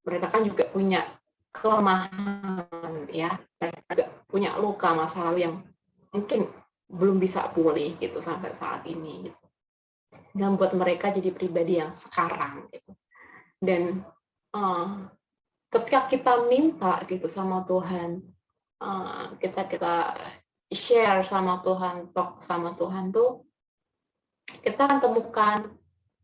Mereka kan juga punya kelemahan ya, mereka juga punya luka masa lalu yang mungkin belum bisa pulih gitu sampai saat ini gitu. Dan membuat mereka jadi pribadi yang sekarang gitu. Dan ketika kita minta gitu sama Tuhan, kita share sama Tuhan, talk sama Tuhan tuh, kita akan temukan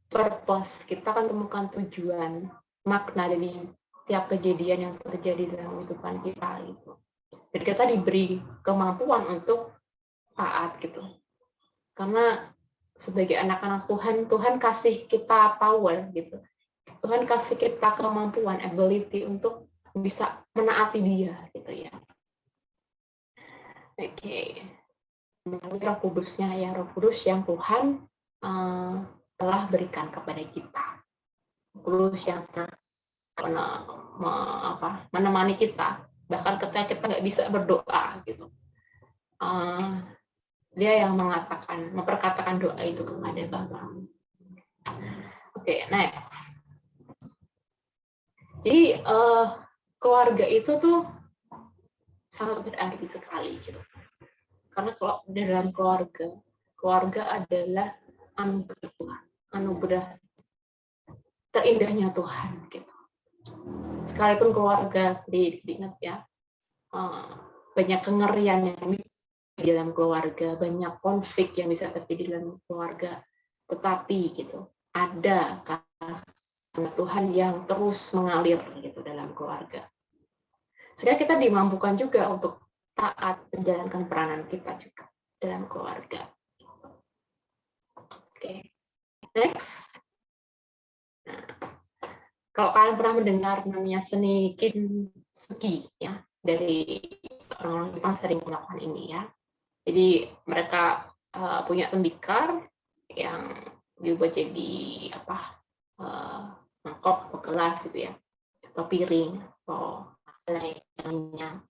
purpose, kita akan temukan tujuan, makna dari tiap kejadian yang terjadi dalam kehidupan kita gitu. Dan kita diberi kemampuan untuk taat gitu. Karena sebagai anak-anak Tuhan, Tuhan kasih kita power gitu. Tuhan kasih kita kemampuan, ability untuk bisa menaati Dia gitu ya. Oke. Roh Kudusnya ya, Roh Kudus yang Tuhan telah berikan kepada kita. Kudus yang menemani kita, bahkan ketika kita nggak bisa berdoa gitu. Dia yang memperkatakan doa itu kepada Bapa. Oke, next. Jadi keluarga itu tuh sangat berarti sekali gitu. Karena kalau dalam keluarga adalah anugerah Tuhan, anugerah terindahnya Tuhan gitu. Sekalipun keluarga, diingat ya, banyak kengerian yang di dalam keluarga, banyak konflik yang bisa terjadi dalam keluarga, tetapi gitu ada kasih Tuhan yang terus mengalir gitu dalam keluarga. Sehingga kita dimampukan juga untuk taat menjalankan peranan kita juga dalam keluarga. Oke, next. Nah, kalau kalian pernah mendengar namanya seni kintsugi ya, dari orang-orang Jepang sering melakukan ini ya. Jadi mereka punya tembikar yang dibuat jadi mangkok atau gelas gitu ya, atau piring atau lainnya.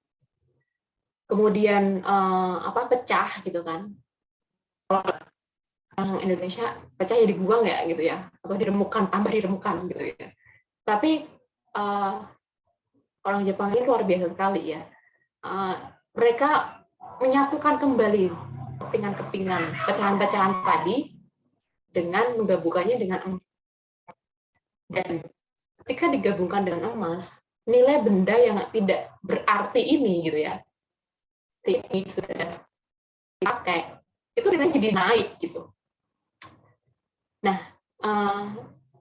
Kemudian pecah gitu kan. Orang Indonesia pecah ya dibuang ya gitu ya, atau tambah diremukan gitu ya. Tapi orang Jepang ini luar biasa sekali ya. Mereka menyatukan kembali kepingan-kepingan pecahan-pecahan tadi dengan menggabungkannya dengan emas. Dan ketika digabungkan dengan emas, nilai benda yang tidak berarti ini gitu ya, ini sudah dipakai, itu nilainya jadi naik gitu. Nah,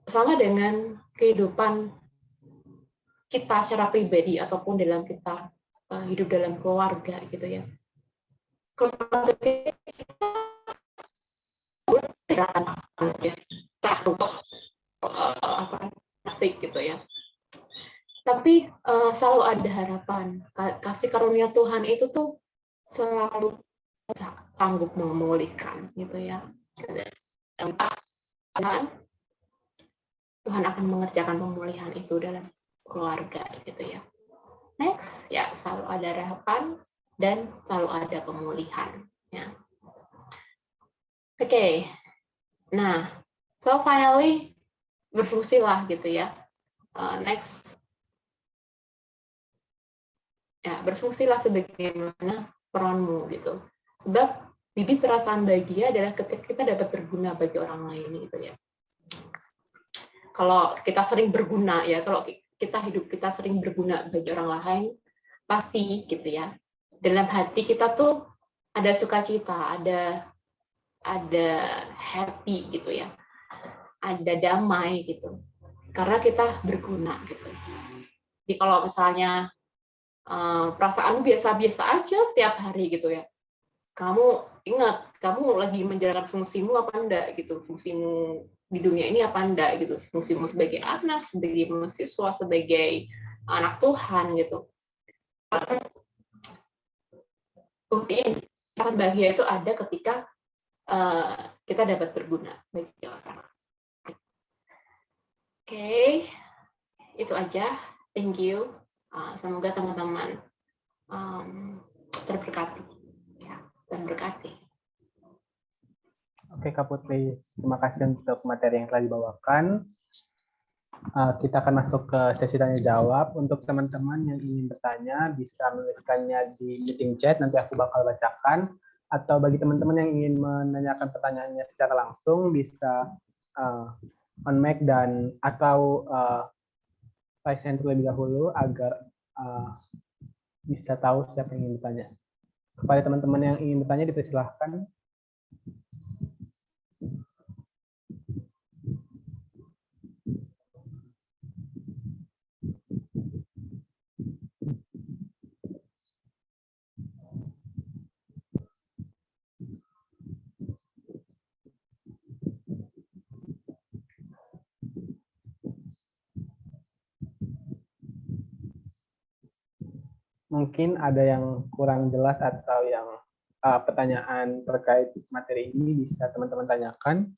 sama dengan kehidupan kita secara pribadi ataupun dalam kita hidup dalam keluarga gitu ya. Keluarga kita plastik gitu ya. Tapi selalu ada harapan. Kasih karunia Tuhan itu tuh selalu sanggup memulihkan gitu ya. Tuhan akan mengerjakan pemulihan itu dalam keluarga gitu ya. Next, ya selalu ada harapan dan selalu ada pemulihan. Ya. Oke, nah, so finally berfungsilah gitu ya. Next, ya berfungsilah sebagaimana peranmu gitu. Sebab bibit perasaan bahagia adalah ketika kita dapat berguna bagi orang lain gitu ya. Kalau kita sering berguna ya, kalau hidup kita sering berguna bagi orang lain, pasti gitu ya. Dalam hati kita tuh ada sukacita, ada happy gitu ya. Ada damai gitu. Karena kita berguna gitu. Jadi kalau misalnya perasaanmu biasa-biasa aja setiap hari gitu ya. Kamu ingat, kamu lagi menjalankan fungsimu apa enggak gitu, fungsimu di dunia ini apa enggak gitu, fungsimu sebagai anak, sebagai mahasiswa, sebagai anak Tuhan gitu. Fungsi perasaan bahagia itu ada ketika kita dapat berguna bagi orang. Oke, itu aja. Thank you. Semoga teman-teman terberkati ya, dan berkati. Oke Kak Putri, terima kasih untuk materi yang telah dibawakan. Kita akan masuk ke sesi tanya jawab. Untuk teman-teman yang ingin bertanya bisa menuliskannya di meeting chat, nanti aku bakal bacakan. Atau bagi teman-teman yang ingin menanyakan pertanyaannya secara langsung bisa on mic dan atau raise hand terlebih dahulu agar bisa tahu siapa yang ingin bertanya. Kepada teman-teman yang ingin bertanya dipersilahkan. Mungkin ada yang kurang jelas atau yang pertanyaan terkait materi ini bisa teman-teman tanyakan,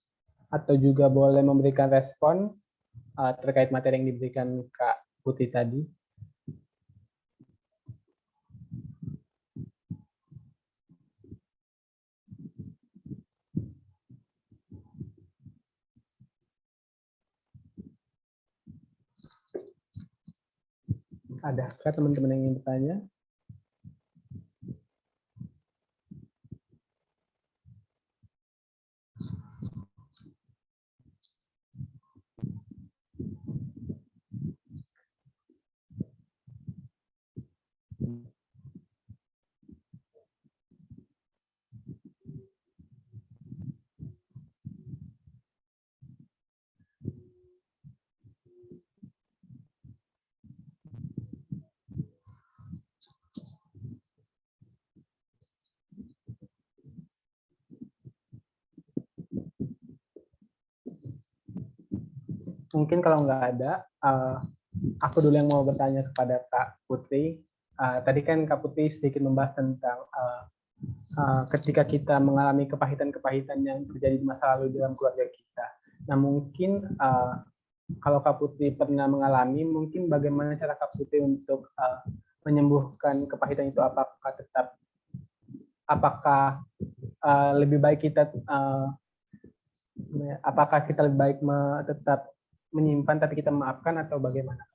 atau juga boleh memberikan respon terkait materi yang diberikan Kak Putri tadi. Adakah teman-teman yang ingin bertanya? Mungkin kalau nggak ada, aku dulu yang mau bertanya kepada Kak Putri. Tadi kan Kak Putri sedikit membahas tentang ketika kita mengalami kepahitan-kepahitan yang terjadi di masa lalu dalam keluarga kita. Nah mungkin kalau Kak Putri pernah mengalami, mungkin bagaimana cara Kak Putri untuk menyembuhkan kepahitan itu? Apakah lebih baik kita lebih baik tetap menyimpan tapi kita memaafkan atau bagaimana?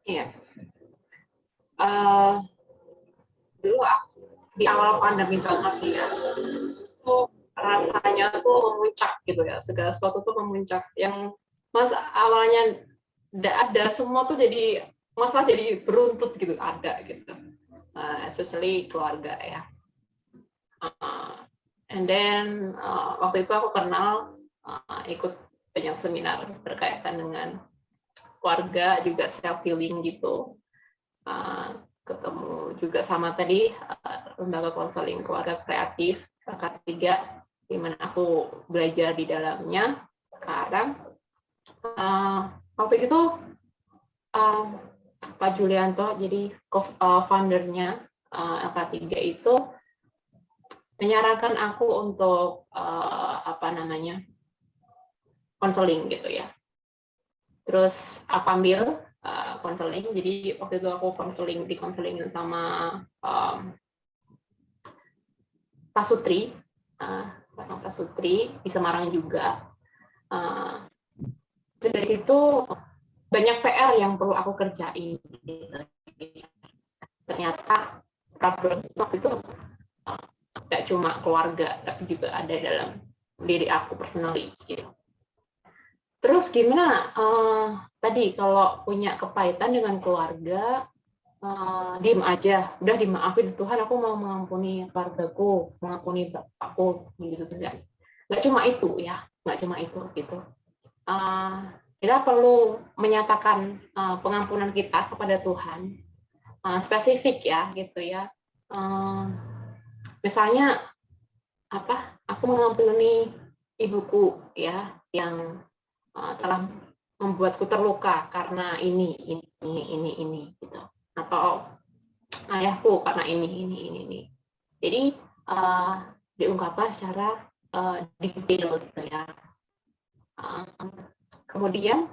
Iya. Dulu di awal pandemi banget ya, tuh rasanya tuh memuncak gitu ya, segala sesuatu tuh memuncak. Yang awalnya tidak ada, semua tuh jadi masalah jadi beruntut gitu, ada gitu. Especially keluarga ya. And then waktu itu aku kenal ikut banyak seminar berkaitan dengan keluarga, juga self healing gitu. Ketemu juga sama tadi lembaga konseling keluarga kreatif K3, di mana aku belajar di dalamnya sekarang. Waktu itu Pak Julianto, jadi foundernya LK3 itu menyarankan aku untuk konseling gitu ya. Terus aku ambil konseling, jadi waktu itu aku dikonselingin sama Pak Sutri, Pak Sutri di Semarang juga. Dari situ banyak PR yang perlu aku kerjain. Gitu. Ternyata problem waktu itu tidak cuma keluarga, tapi juga ada dalam diri aku personally. Gitu. Terus gimana tadi kalau punya kepahitan dengan keluarga, diem aja, udah dimaafin Tuhan, aku mau mengampuni keluargaku, mengampuni bapakku, gitu kan. Nggak cuma itu ya, nggak cuma itu gitu. Kita perlu menyatakan pengampunan kita kepada Tuhan, spesifik ya gitu ya. Misalnya aku mengampuni ibuku ya yang telah membuatku terluka karena ini gitu, atau ayahku karena ini. Jadi diungkapkan secara detail gitu ya. Kemudian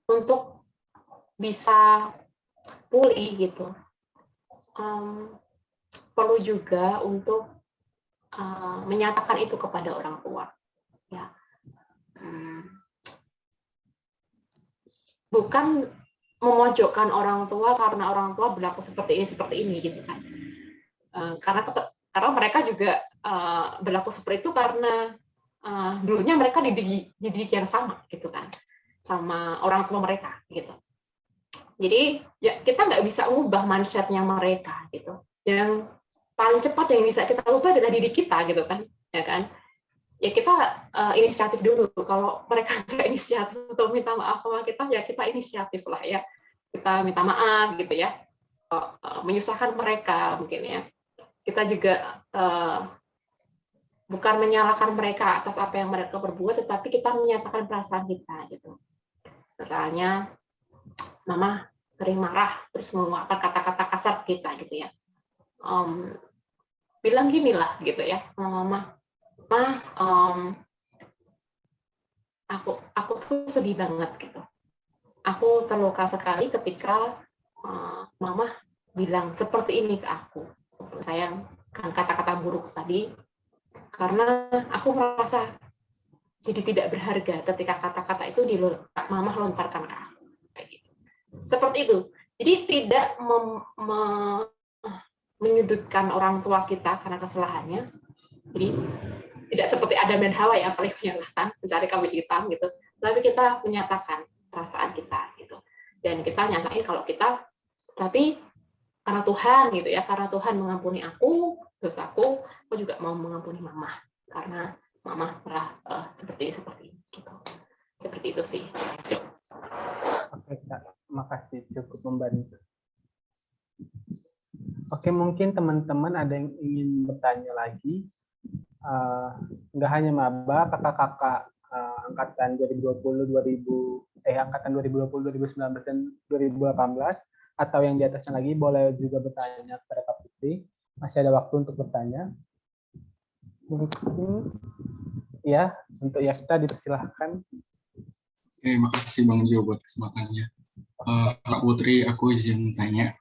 untuk bisa pulih gitu, perlu juga untuk menyatakan itu kepada orang tua. Ya. Bukan memojokkan orang tua karena orang tua berlaku seperti ini gitu kan. Karena mereka juga berlaku seperti itu karena dulunya mereka dididik yang sama gitu kan, sama orang tua mereka gitu. Jadi ya kita nggak bisa ubah mindset-nya mereka gitu. Yang paling cepat yang bisa kita ubah adalah diri kita gitu kan, ya kan. Ya kita inisiatif dulu. Kalau mereka nggak inisiatif untuk minta maaf sama kita, ya kita inisiatif lah ya. Kita minta maaf gitu ya. Menyusahkan mereka mungkin ya. Kita juga bukan menyalahkan mereka atas apa yang mereka perbuat, tetapi kita menyatakan perasaan kita gitu. Misalnya, Mama sering marah terus mengeluarkan kata-kata kasar kita gitu ya. Bilang gini lah gitu ya, Mama, aku tuh sedih banget gitu. Aku terluka sekali ketika Mama bilang seperti ini ke aku. Sayang, kan kata-kata buruk tadi, karena aku merasa jadi tidak berharga ketika kata-kata itu Mama lontarkan ke aku. Kayak gitu. Seperti itu. Jadi tidak menyudutkan orang tua kita karena kesalahannya. Jadi tidak seperti Adam dan Hawa yang saling menyalahkan, mencari kambing hitam gitu. Tapi kita menyatakan perasaan kita gitu. Dan kita nyatain kalau kita, tapi karena Tuhan gitu ya, karena Tuhan mengampuni aku, dosaku juga mau mengampuni Mama karena Mama pernah seperti ini gitu. Seperti itu sih. Oke, Kak. Makasih, cukup membantu. Oke, mungkin teman-teman ada yang ingin bertanya lagi. Nggak hanya maba, kakak-kakak angkatan 2020, angkatan 2020, 2019, dan 2018, atau yang di atasnya lagi, boleh juga bertanya kepada Kak Putri. Masih ada waktu untuk bertanya. Mungkin ya, untuk ya kita dipersilahkan. Oke, makasih Bang Jo buat kesempatannya. Kak Putri, aku izin tanya,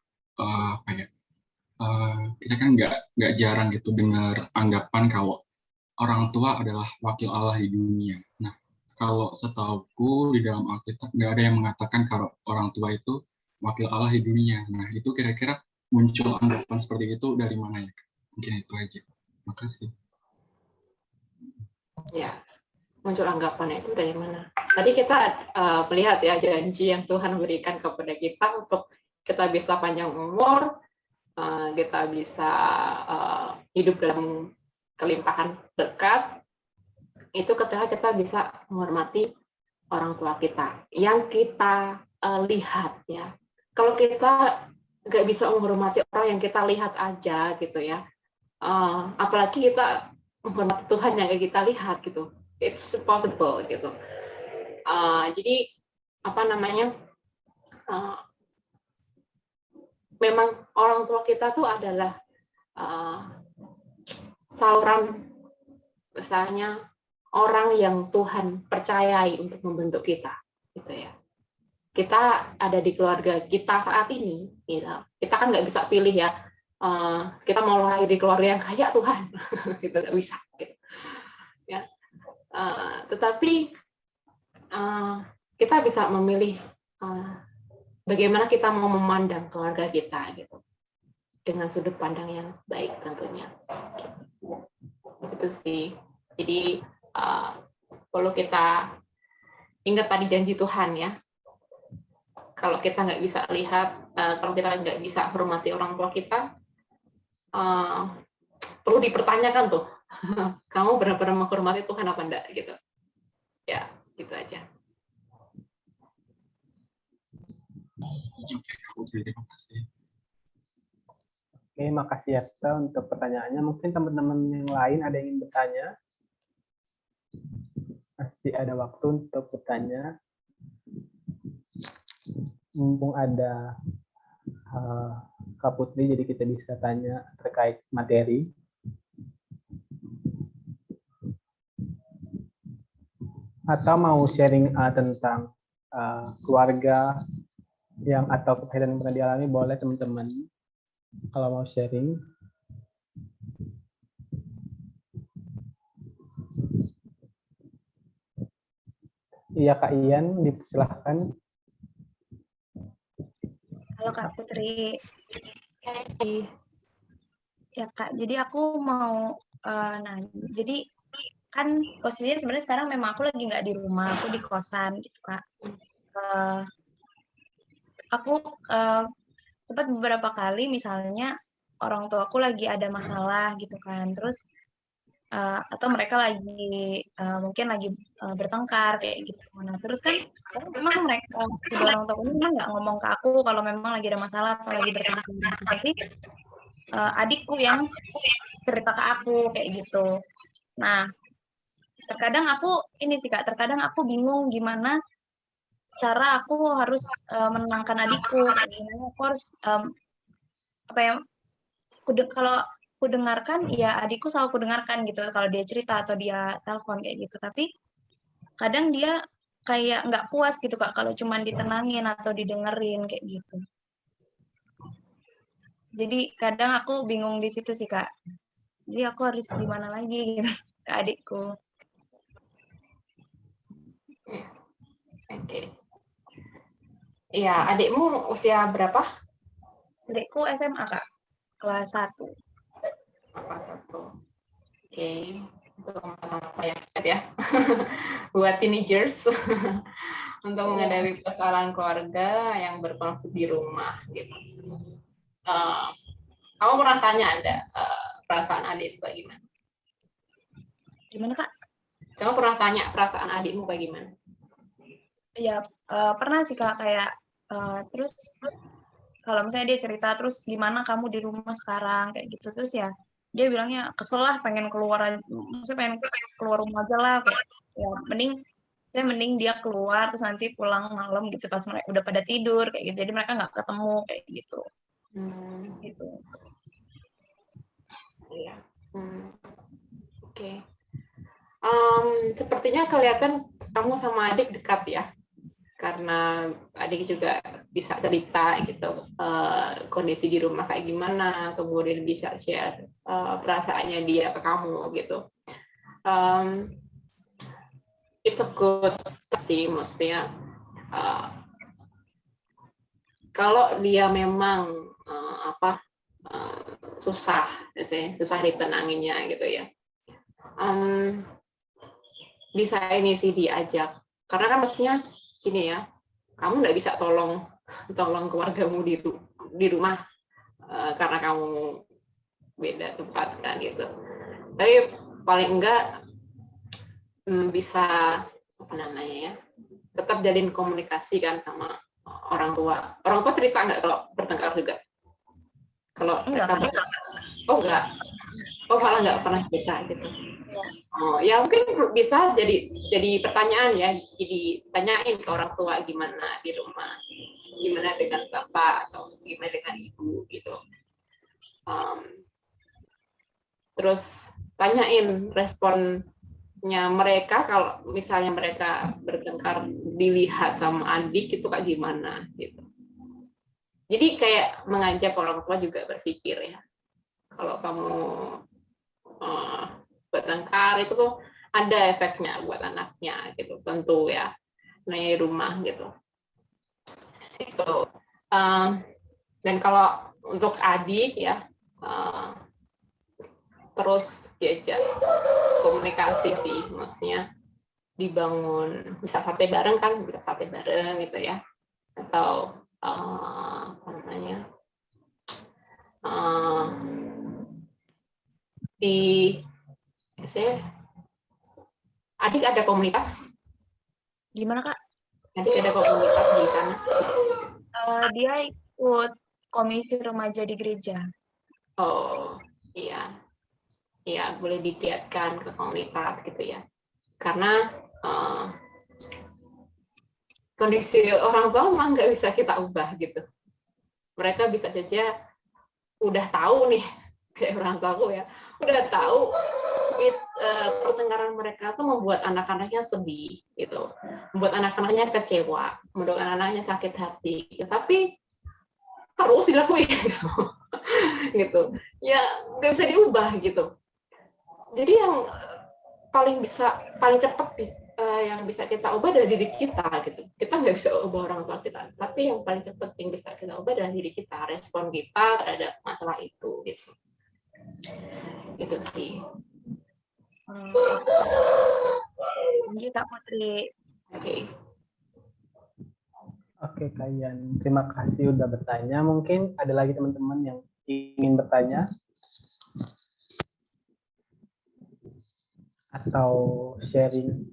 kita kan nggak jarang gitu dengar anggapan kalau orang tua adalah wakil Allah di dunia. Nah, kalau setauku di dalam Alkitab nggak ada yang mengatakan kalau orang tua itu wakil Allah di dunia. Nah, itu kira-kira muncul anggapan seperti itu dari mana ya? Mungkin itu aja. Makasih. Ya, muncul anggapannya itu dari mana? Tadi kita melihat ya janji yang Tuhan berikan kepada kita untuk kita bisa panjang umur, kita bisa hidup dalam kelimpahan berkat, itu ketika kita bisa menghormati orang tua kita yang kita lihat ya. Kalau kita nggak bisa menghormati orang yang kita lihat aja gitu ya, apalagi kita menghormati Tuhan yang kita lihat gitu, it's possible gitu. Jadi apa namanya, memang orang tua kita tuh adalah saluran, misalnya orang yang Tuhan percayai untuk membentuk kita, gitu ya. Kita ada di keluarga kita saat ini, gitu. Kita kan nggak bisa pilih ya, kita mau lahir di keluarga yang kaya Tuhan, gitu nggak bisa. Gitu. Ya. Tetapi kita bisa memilih bagaimana kita mau memandang keluarga kita, gitu, dengan sudut pandang yang baik tentunya. Itu sih. Jadi perlu kita ingat tadi janji Tuhan ya. Kalau kita nggak bisa lihat, kalau kita nggak bisa hormati orang tua kita, perlu dipertanyakan tuh, kamu benar-benar menghormati Tuhan apa enggak gitu. Ya, gitu aja. Oke, terima kasih. Oke, makasih ya Teh untuk pertanyaannya. Mungkin teman-teman yang lain ada yang ingin bertanya? Masih ada waktu untuk bertanya. Mumpung ada Kak Putri, jadi kita bisa tanya terkait materi. Atau mau sharing tentang keluarga yang atau kepahitan yang pernah dialami, boleh teman-teman. Kalau mau sharing. Iya Kak Ian, dipersilahkan. Halo Kak Putri. Oke. Ya Kak, jadi aku mau nanya. Jadi kan posisinya sebenarnya sekarang memang aku lagi nggak di rumah, aku di kosan gitu Kak. Aku sempat beberapa kali misalnya orang tua aku lagi ada masalah gitu kan, terus atau mereka lagi mungkin lagi bertengkar kayak gitu. Nah terus kan memang mereka kedua orang tua ini memang nggak ngomong ke aku kalau memang lagi ada masalah atau lagi bertengkar gitu. Tapi adikku yang cerita ke aku kayak gitu. Nah terkadang aku ini sih Kak, terkadang aku bingung gimana cara aku harus menenangkan adikku, gimana aku harus apa ya, kalau aku dengarkan ya adikku selalu aku dengarkan gitu kalau dia cerita atau dia telepon kayak gitu, tapi kadang dia kayak nggak puas gitu Kak kalau cuma ditenangin atau didengerin kayak gitu. Jadi kadang aku bingung di situ sih Kak, jadi aku harus gimana lagi gitu ke adikku. Oke. Iya, adikmu usia berapa? Adikku SMA Kak, kelas 1. Kelas 1. Oke. Itu masa-masa yang hebat ya. Buat teenagers. Untuk menghadapi persoalan keluarga yang berkonflik di rumah gitu. Kamu pernah tanya ada perasaan adik itu bagaimana? Gimana Kak? Kamu pernah tanya perasaan adikmu bagaimana? Ya pernah sih Kak, kayak terus kalau misalnya dia cerita terus gimana kamu di rumah sekarang kayak gitu, terus ya dia bilangnya kesel lah, pengen keluar aja, maksudnya pengen keluar rumah aja lah, kayak ya mending dia keluar terus nanti pulang malam gitu pas mereka udah pada tidur kayak gitu, jadi mereka nggak ketemu kayak gitu. Gitu. Iya. Oke. Sepertinya kelihatan kamu sama adik dekat ya, karena adik juga bisa cerita gitu kondisi di rumah kayak gimana, kemudian bisa share perasaannya dia ke kamu gitu. it's a good sih, maksudnya kalau dia memang susah ditenanginnya gitu ya, bisa ini sih diajak, karena kan maksudnya gini ya, kamu nggak bisa tolong keluargamu di rumah karena kamu beda tempat kan gitu, tapi paling enggak bisa apa namanya ya, tetap jalin komunikasi kan sama orang tua cerita nggak kalau bertengkar juga? Kalau mereka malah nggak pernah cerita gitu. Oh ya, mungkin bisa jadi pertanyaan ya, jadi tanyain ke orang tua gimana di rumah, gimana dengan bapak atau gimana dengan ibu gitu. Terus tanyain responnya mereka kalau misalnya mereka bertengkar dilihat sama adik itu kayak gimana gitu. Jadi kayak mengajak orang tua juga berpikir ya, kalau kamu bertengkar itu tuh ada efeknya buat anaknya gitu, tentu ya, di rumah gitu. Itu. Dan kalau untuk adik ya, terus diajak komunikasi sih, maksudnya dibangun, bisa sate bareng gitu ya, atau apa namanya, adik ada komunitas? Gimana Kak? Adik ada komunitas di sana? Dia ikut komisi remaja di gereja. Oh iya, iya boleh dilihatkan ke komunitas gitu ya, karena kondisi orang tua memang nggak bisa kita ubah gitu. Mereka bisa saja udah tahu nih, kayak orang tua ya, udah tahu pertengkaran mereka tuh membuat anak-anaknya sedih gitu, membuat anak-anaknya kecewa, membuat anak-anaknya sakit hati, tapi terus dilakuin gitu ya, nggak bisa diubah gitu. Jadi yang paling cepat yang bisa kita ubah dari diri kita gitu. Kita nggak bisa ubah orang tua kita, tapi yang paling cepat yang bisa kita ubah dari diri kita, respon kita terhadap masalah itu gitu. Itu sih. Lanjut Kak Putri. Oke, Kak Ian, terima kasih udah bertanya. Mungkin ada lagi teman-teman yang ingin bertanya atau sharing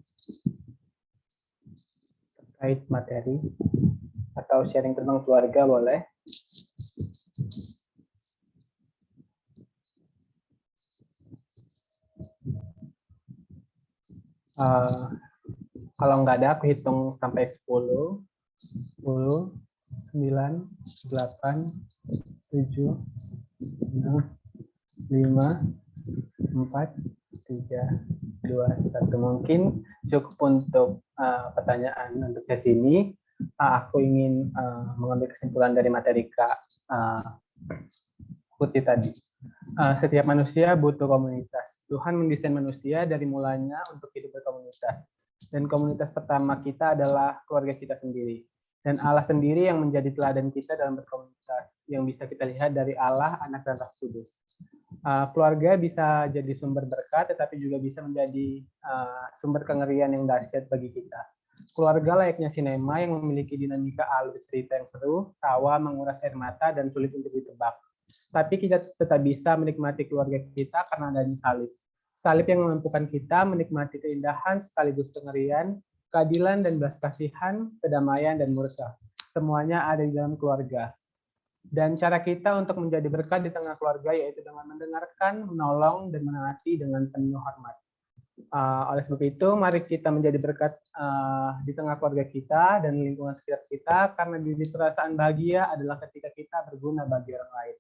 terkait materi atau sharing tentang keluarga, boleh. Kalau nggak ada, aku hitung sampai 10, 9, 8, 7, 6, 5, 4, 3, 2, 1. Mungkin cukup untuk pertanyaan untuk sesi ini. Aku ingin mengambil kesimpulan dari materi Kak Putih tadi. Setiap manusia butuh komunitas. Tuhan mendesain manusia dari mulanya untuk hidup berkomunitas. Dan komunitas pertama kita adalah keluarga kita sendiri. Dan Allah sendiri yang menjadi teladan kita dalam berkomunitas, yang bisa kita lihat dari Allah, Anak, dan Roh Kudus. Keluarga bisa jadi sumber berkat, tetapi juga bisa menjadi sumber kengerian yang dahsyat bagi kita. Keluarga layaknya sinema yang memiliki dinamika alur cerita yang seru, tawa, menguras air mata, dan sulit untuk ditebak. Tapi kita tetap bisa menikmati keluarga kita karena adanya salib. Salib yang memampukan kita menikmati keindahan sekaligus kengerian, keadilan dan belas kasihan, kedamaian dan murka. Semuanya ada di dalam keluarga. Dan cara kita untuk menjadi berkat di tengah keluarga yaitu dengan mendengarkan, menolong, dan menaati dengan penuh hormat. Oleh sebab itu, mari kita menjadi berkat di tengah keluarga kita dan lingkungan sekitar kita, karena bibit perasaan bahagia adalah ketika kita berguna bagi orang lain.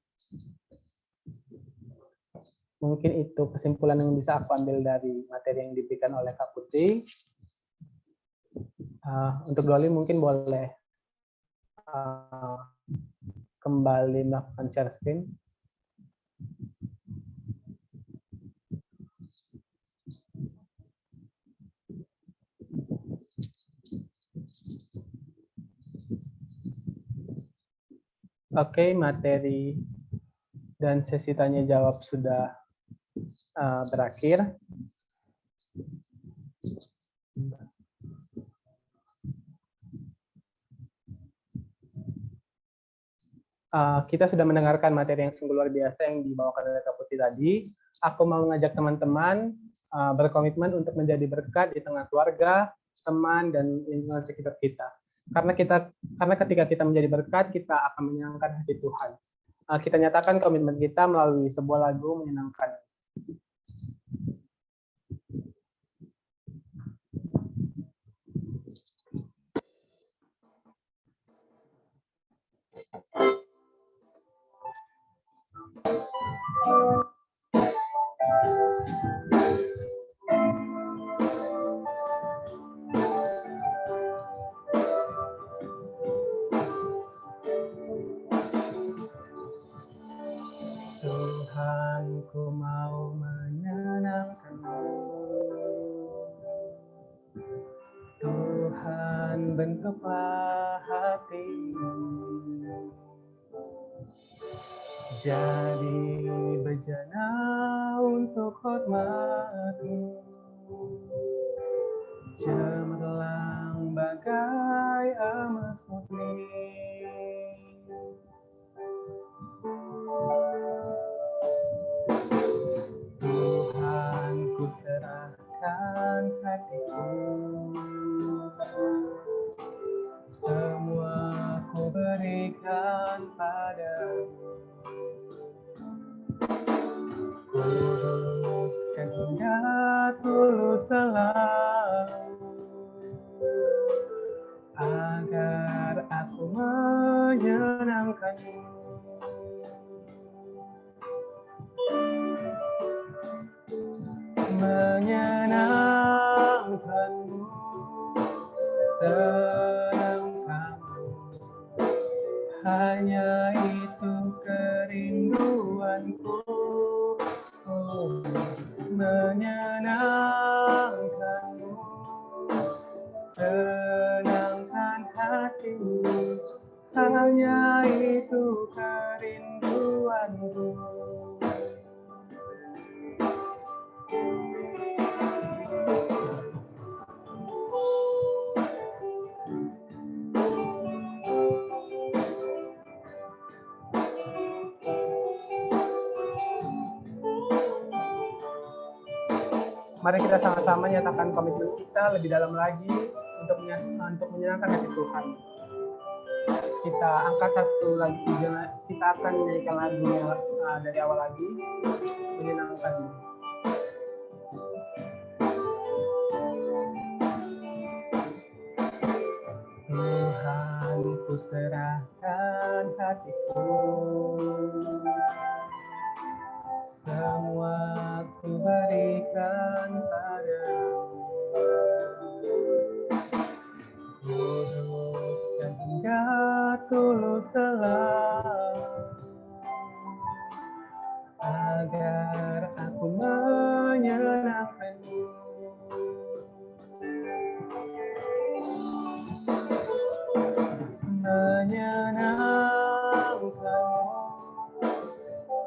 Mungkin itu kesimpulan yang bisa aku ambil dari materi yang diberikan oleh Kak Putri. Untuk Dolly mungkin boleh kembali melakukan share screen. Oke, materi dan sesi tanya jawab sudah berakhir. Kita sudah mendengarkan materi yang sungguh luar biasa yang dibawakan oleh Kak Putri tadi. Aku mau mengajak teman-teman berkomitmen untuk menjadi berkat di tengah keluarga, teman, dan lingkungan sekitar kita. Karena ketika kita menjadi berkat, kita akan menyenangkan hati Tuhan. Kita nyatakan komitmen kita melalui sebuah lagu menyenangkan. Tuhan, ku mau menyenangkan-Mu. Tuhan, bentuklah hatimu. Jadi bejana untuk hormat-Mu. Cemerlang bagai emas murni. Tuhan, ku serahkan hatiku. Semua ku berikan padamu. Kuduskan hingga tulus selalu, agar aku menyenangkan-Mu. Menyenangkan-Mu, senangkan-Mu, hanya itu kerinduanku. Oh, menyenangkan-Mu, senangkan hatimu, hanya itu kerinduanku. Mari kita sama-sama nyatakan komitmen kita lebih dalam lagi untuk menyenangkan hati Tuhan. Kita angkat satu lagi, kita akan menyanyikan lagunya dari awal lagi, menyenangkan-Mu. Tuhan, ku serahkan hatiku. Semua ku berikan padamu. Kuduskan hingga tulus selalu, agar aku menyenangkan-Mu. Menyenangkan-Mu,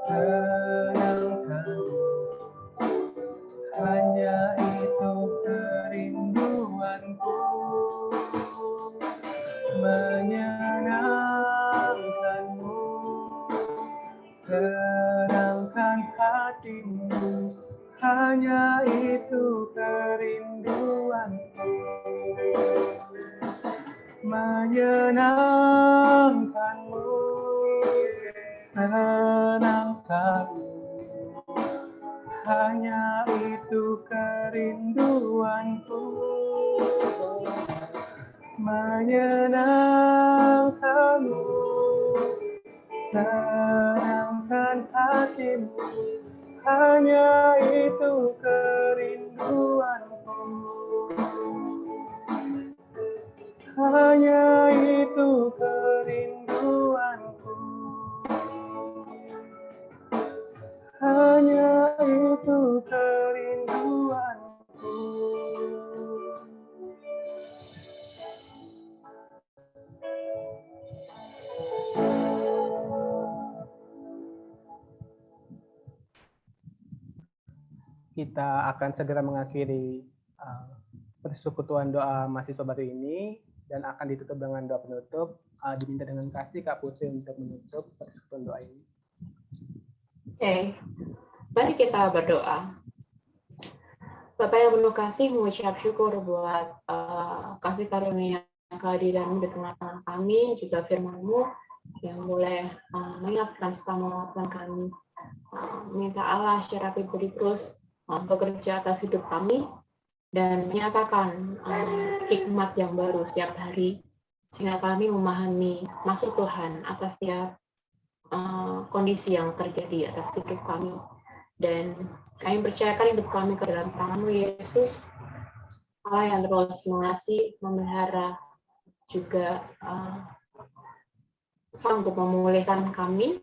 senangkan-Mu, hanya itu kerinduanku. Menyenangkan-Mu, senangkan hatimu, hanya itu kerinduanku. Menyenangkan-Mu, senangkan-Mu, hanya itu kerinduanku. Menyenangkan-Mu, senangkan hatimu, hanya itu kerinduanku. Hanya itu kerinduanku. Hanya itu kerinduanku. kita akan segera mengakhiri persekutuan doa mahasiswa baru ini dan akan ditutup dengan doa penutup. Diminta dengan kasih Kak Putri untuk menutup persekutuan doa ini. Oke, mari kita berdoa. Bapak yang penuh kasih, mengucap syukur buat kasih karunia kehadiran-Mu di tengah-tengah kami, juga firman-Mu yang boleh mengingatkan kemampuan kami. Minta Allah secara pribadi terus bekerja atas hidup kami dan menyatakan hikmat yang baru setiap hari, sehingga kami memahami maksud Tuhan atas setiap kondisi yang terjadi atas hidup kami. Dan kami percayakan hidup kami ke dalam tangan-Mu, Yesus, Allah yang terus mengasihi, memelihara, juga sanggup memulihkan kami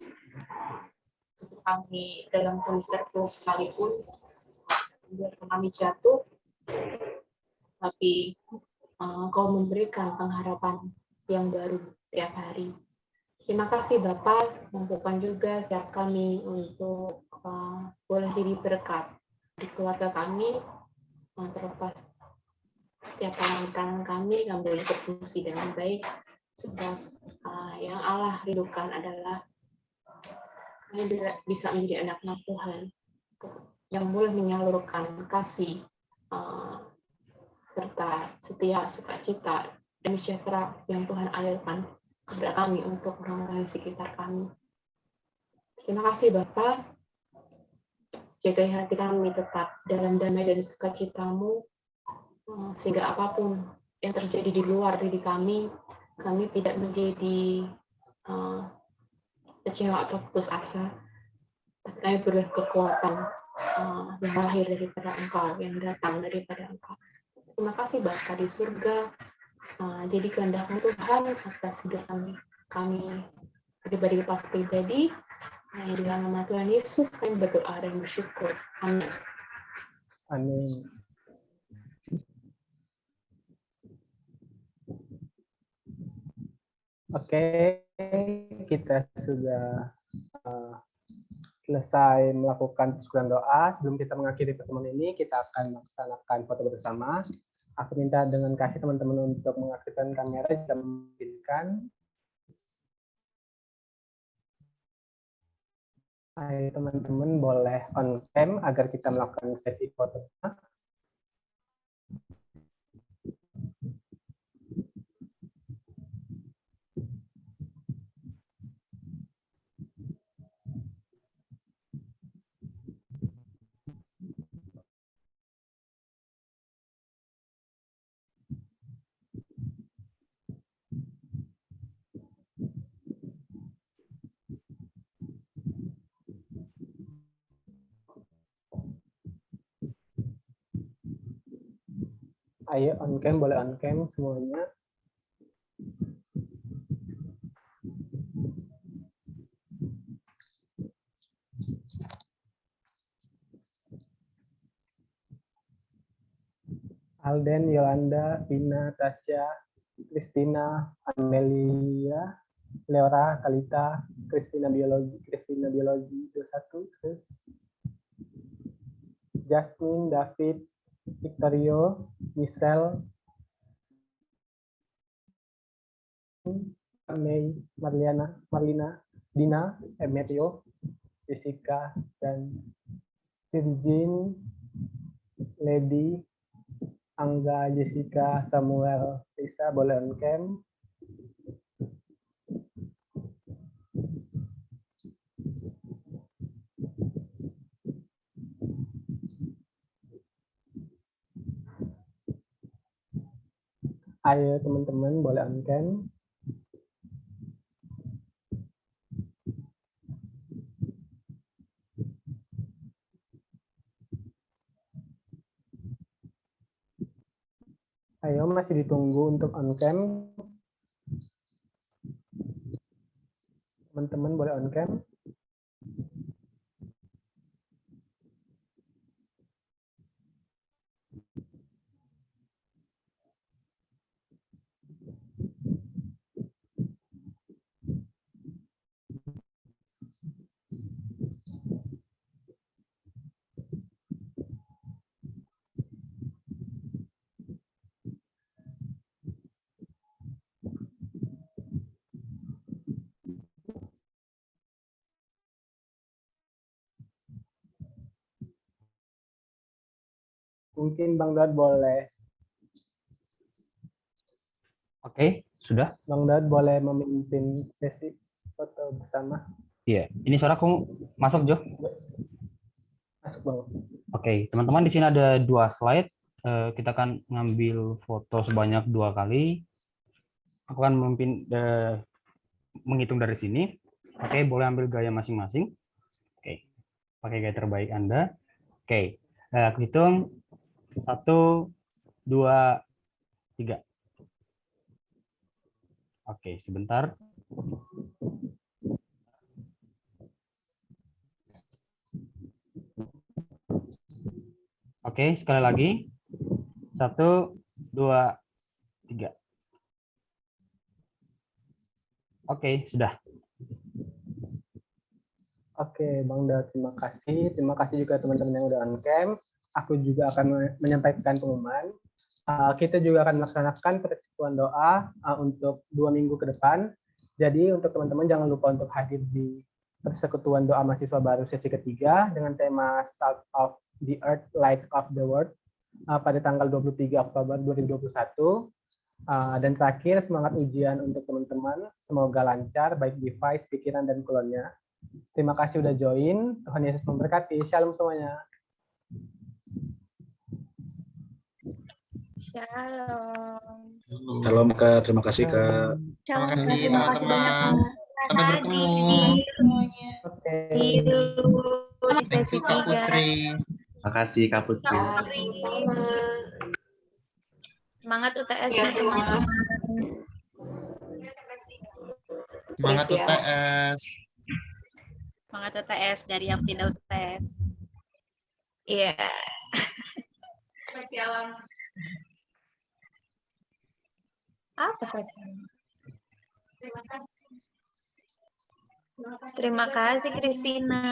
dalam kondisi terpuruk sekalipun, biar kami jatuh, tapi Kau memberikan pengharapan yang baru setiap hari. Terima kasih Bapak, mampukan juga setiap kami untuk boleh jadi berkat di keluarga kami, terlepas setiap tangan kami boleh berfungsi dengan baik, sebab yang Allah rindukan adalah kami bisa menjadi anak-anak Tuhan yang boleh menyalurkan kasih serta setia, sukacita, dan sejahtera yang Tuhan alirkan kepada kami untuk orang-orang di sekitar kami. Terima kasih Bapa, jagai hati kami tetap dalam damai dan sukacita-Mu, sehingga apapun yang terjadi di luar diri kami tidak menjadi kecewa atau putus asa, tapi kami beroleh kekuatan yang lahir daripada Engkau, yang datang daripada Engkau. Terima kasih Bapa di surga, jadi kehendak-Mu Tuhan atas hidup kami pribadi lepas pribadi. Di dalam nama Tuhan Yesus kami berdoa dan bersyukur. Amin. Amin. Oke, kita sudah selesai melakukan persekutuan doa. Sebelum kita mengakhiri pertemuan ini, kita akan melaksanakan foto bersama. Aku minta dengan kasih teman-teman untuk mengaktifkan kamera jika memungkinkan. Hai teman-teman, boleh on cam agar kita melakukan sesi foto. Ayo on cam, boleh on cam semuanya. Alden, Yolanda, Vina, Tasya, Kristina, Amelia, Leora, Kalita, Kristina Biologi 21, terus Jasmine, David, Victorio, Michelle, Mei, Marlina, Dina, Emerio, Jessica, dan Virgin, Lady, Angga, Jessica, Samuel, Lisa, boleh on cam. Ayo teman-teman, boleh on cam. Ayo, masih ditunggu untuk on cam. Teman-teman boleh on cam. Mungkin Bang Daud boleh. Oke, sudah? Bang Daud boleh memimpin sesi foto bersama. Iya. Ini suaraku masuk, Jo? Masuk Bang. Oke, teman-teman di sini ada 2 slide. Kita akan ngambil foto sebanyak 2 kali. Aku akan menghitung dari sini. Oke, boleh ambil gaya masing-masing. Oke, pakai gaya terbaik Anda. Oke, aku hitung 1, 2, 3. Oke, sebentar. Oke, sekali lagi. 1, 2, 3. Oke, sudah. Oke, Bang Daud, terima kasih. Terima kasih juga teman-teman yang udah on cam. Aku juga akan menyampaikan pengumuman. Kita juga akan melaksanakan persekutuan doa untuk 2 minggu ke depan. Jadi untuk teman-teman jangan lupa untuk hadir di persekutuan doa mahasiswa baru sesi ketiga dengan tema Salt of the Earth, Light of the World pada tanggal 23 Oktober 2021. Dan terakhir, semangat ujian untuk teman-teman. Semoga lancar, baik device, pikiran, dan kulonnya. Terima kasih udah join. Tuhan Yesus memberkati. Shalom semuanya. Shalom. Shalom Kak, terima kasih Kak. Terima kasih Terima kasih banyak, teman-teman. Sampai bertemu. Semuanya. Oke. di Thank sesi you Kak 3. Putri. Makasih Kak Putri. Sama-sama. Semangat Ya, UTS-nya, semangat. teman-teman. Semangat Baik, ya. UTS. Semangat UTS dari yang pindah UTS. Iya. Apa saja? Terima kasih, Christina.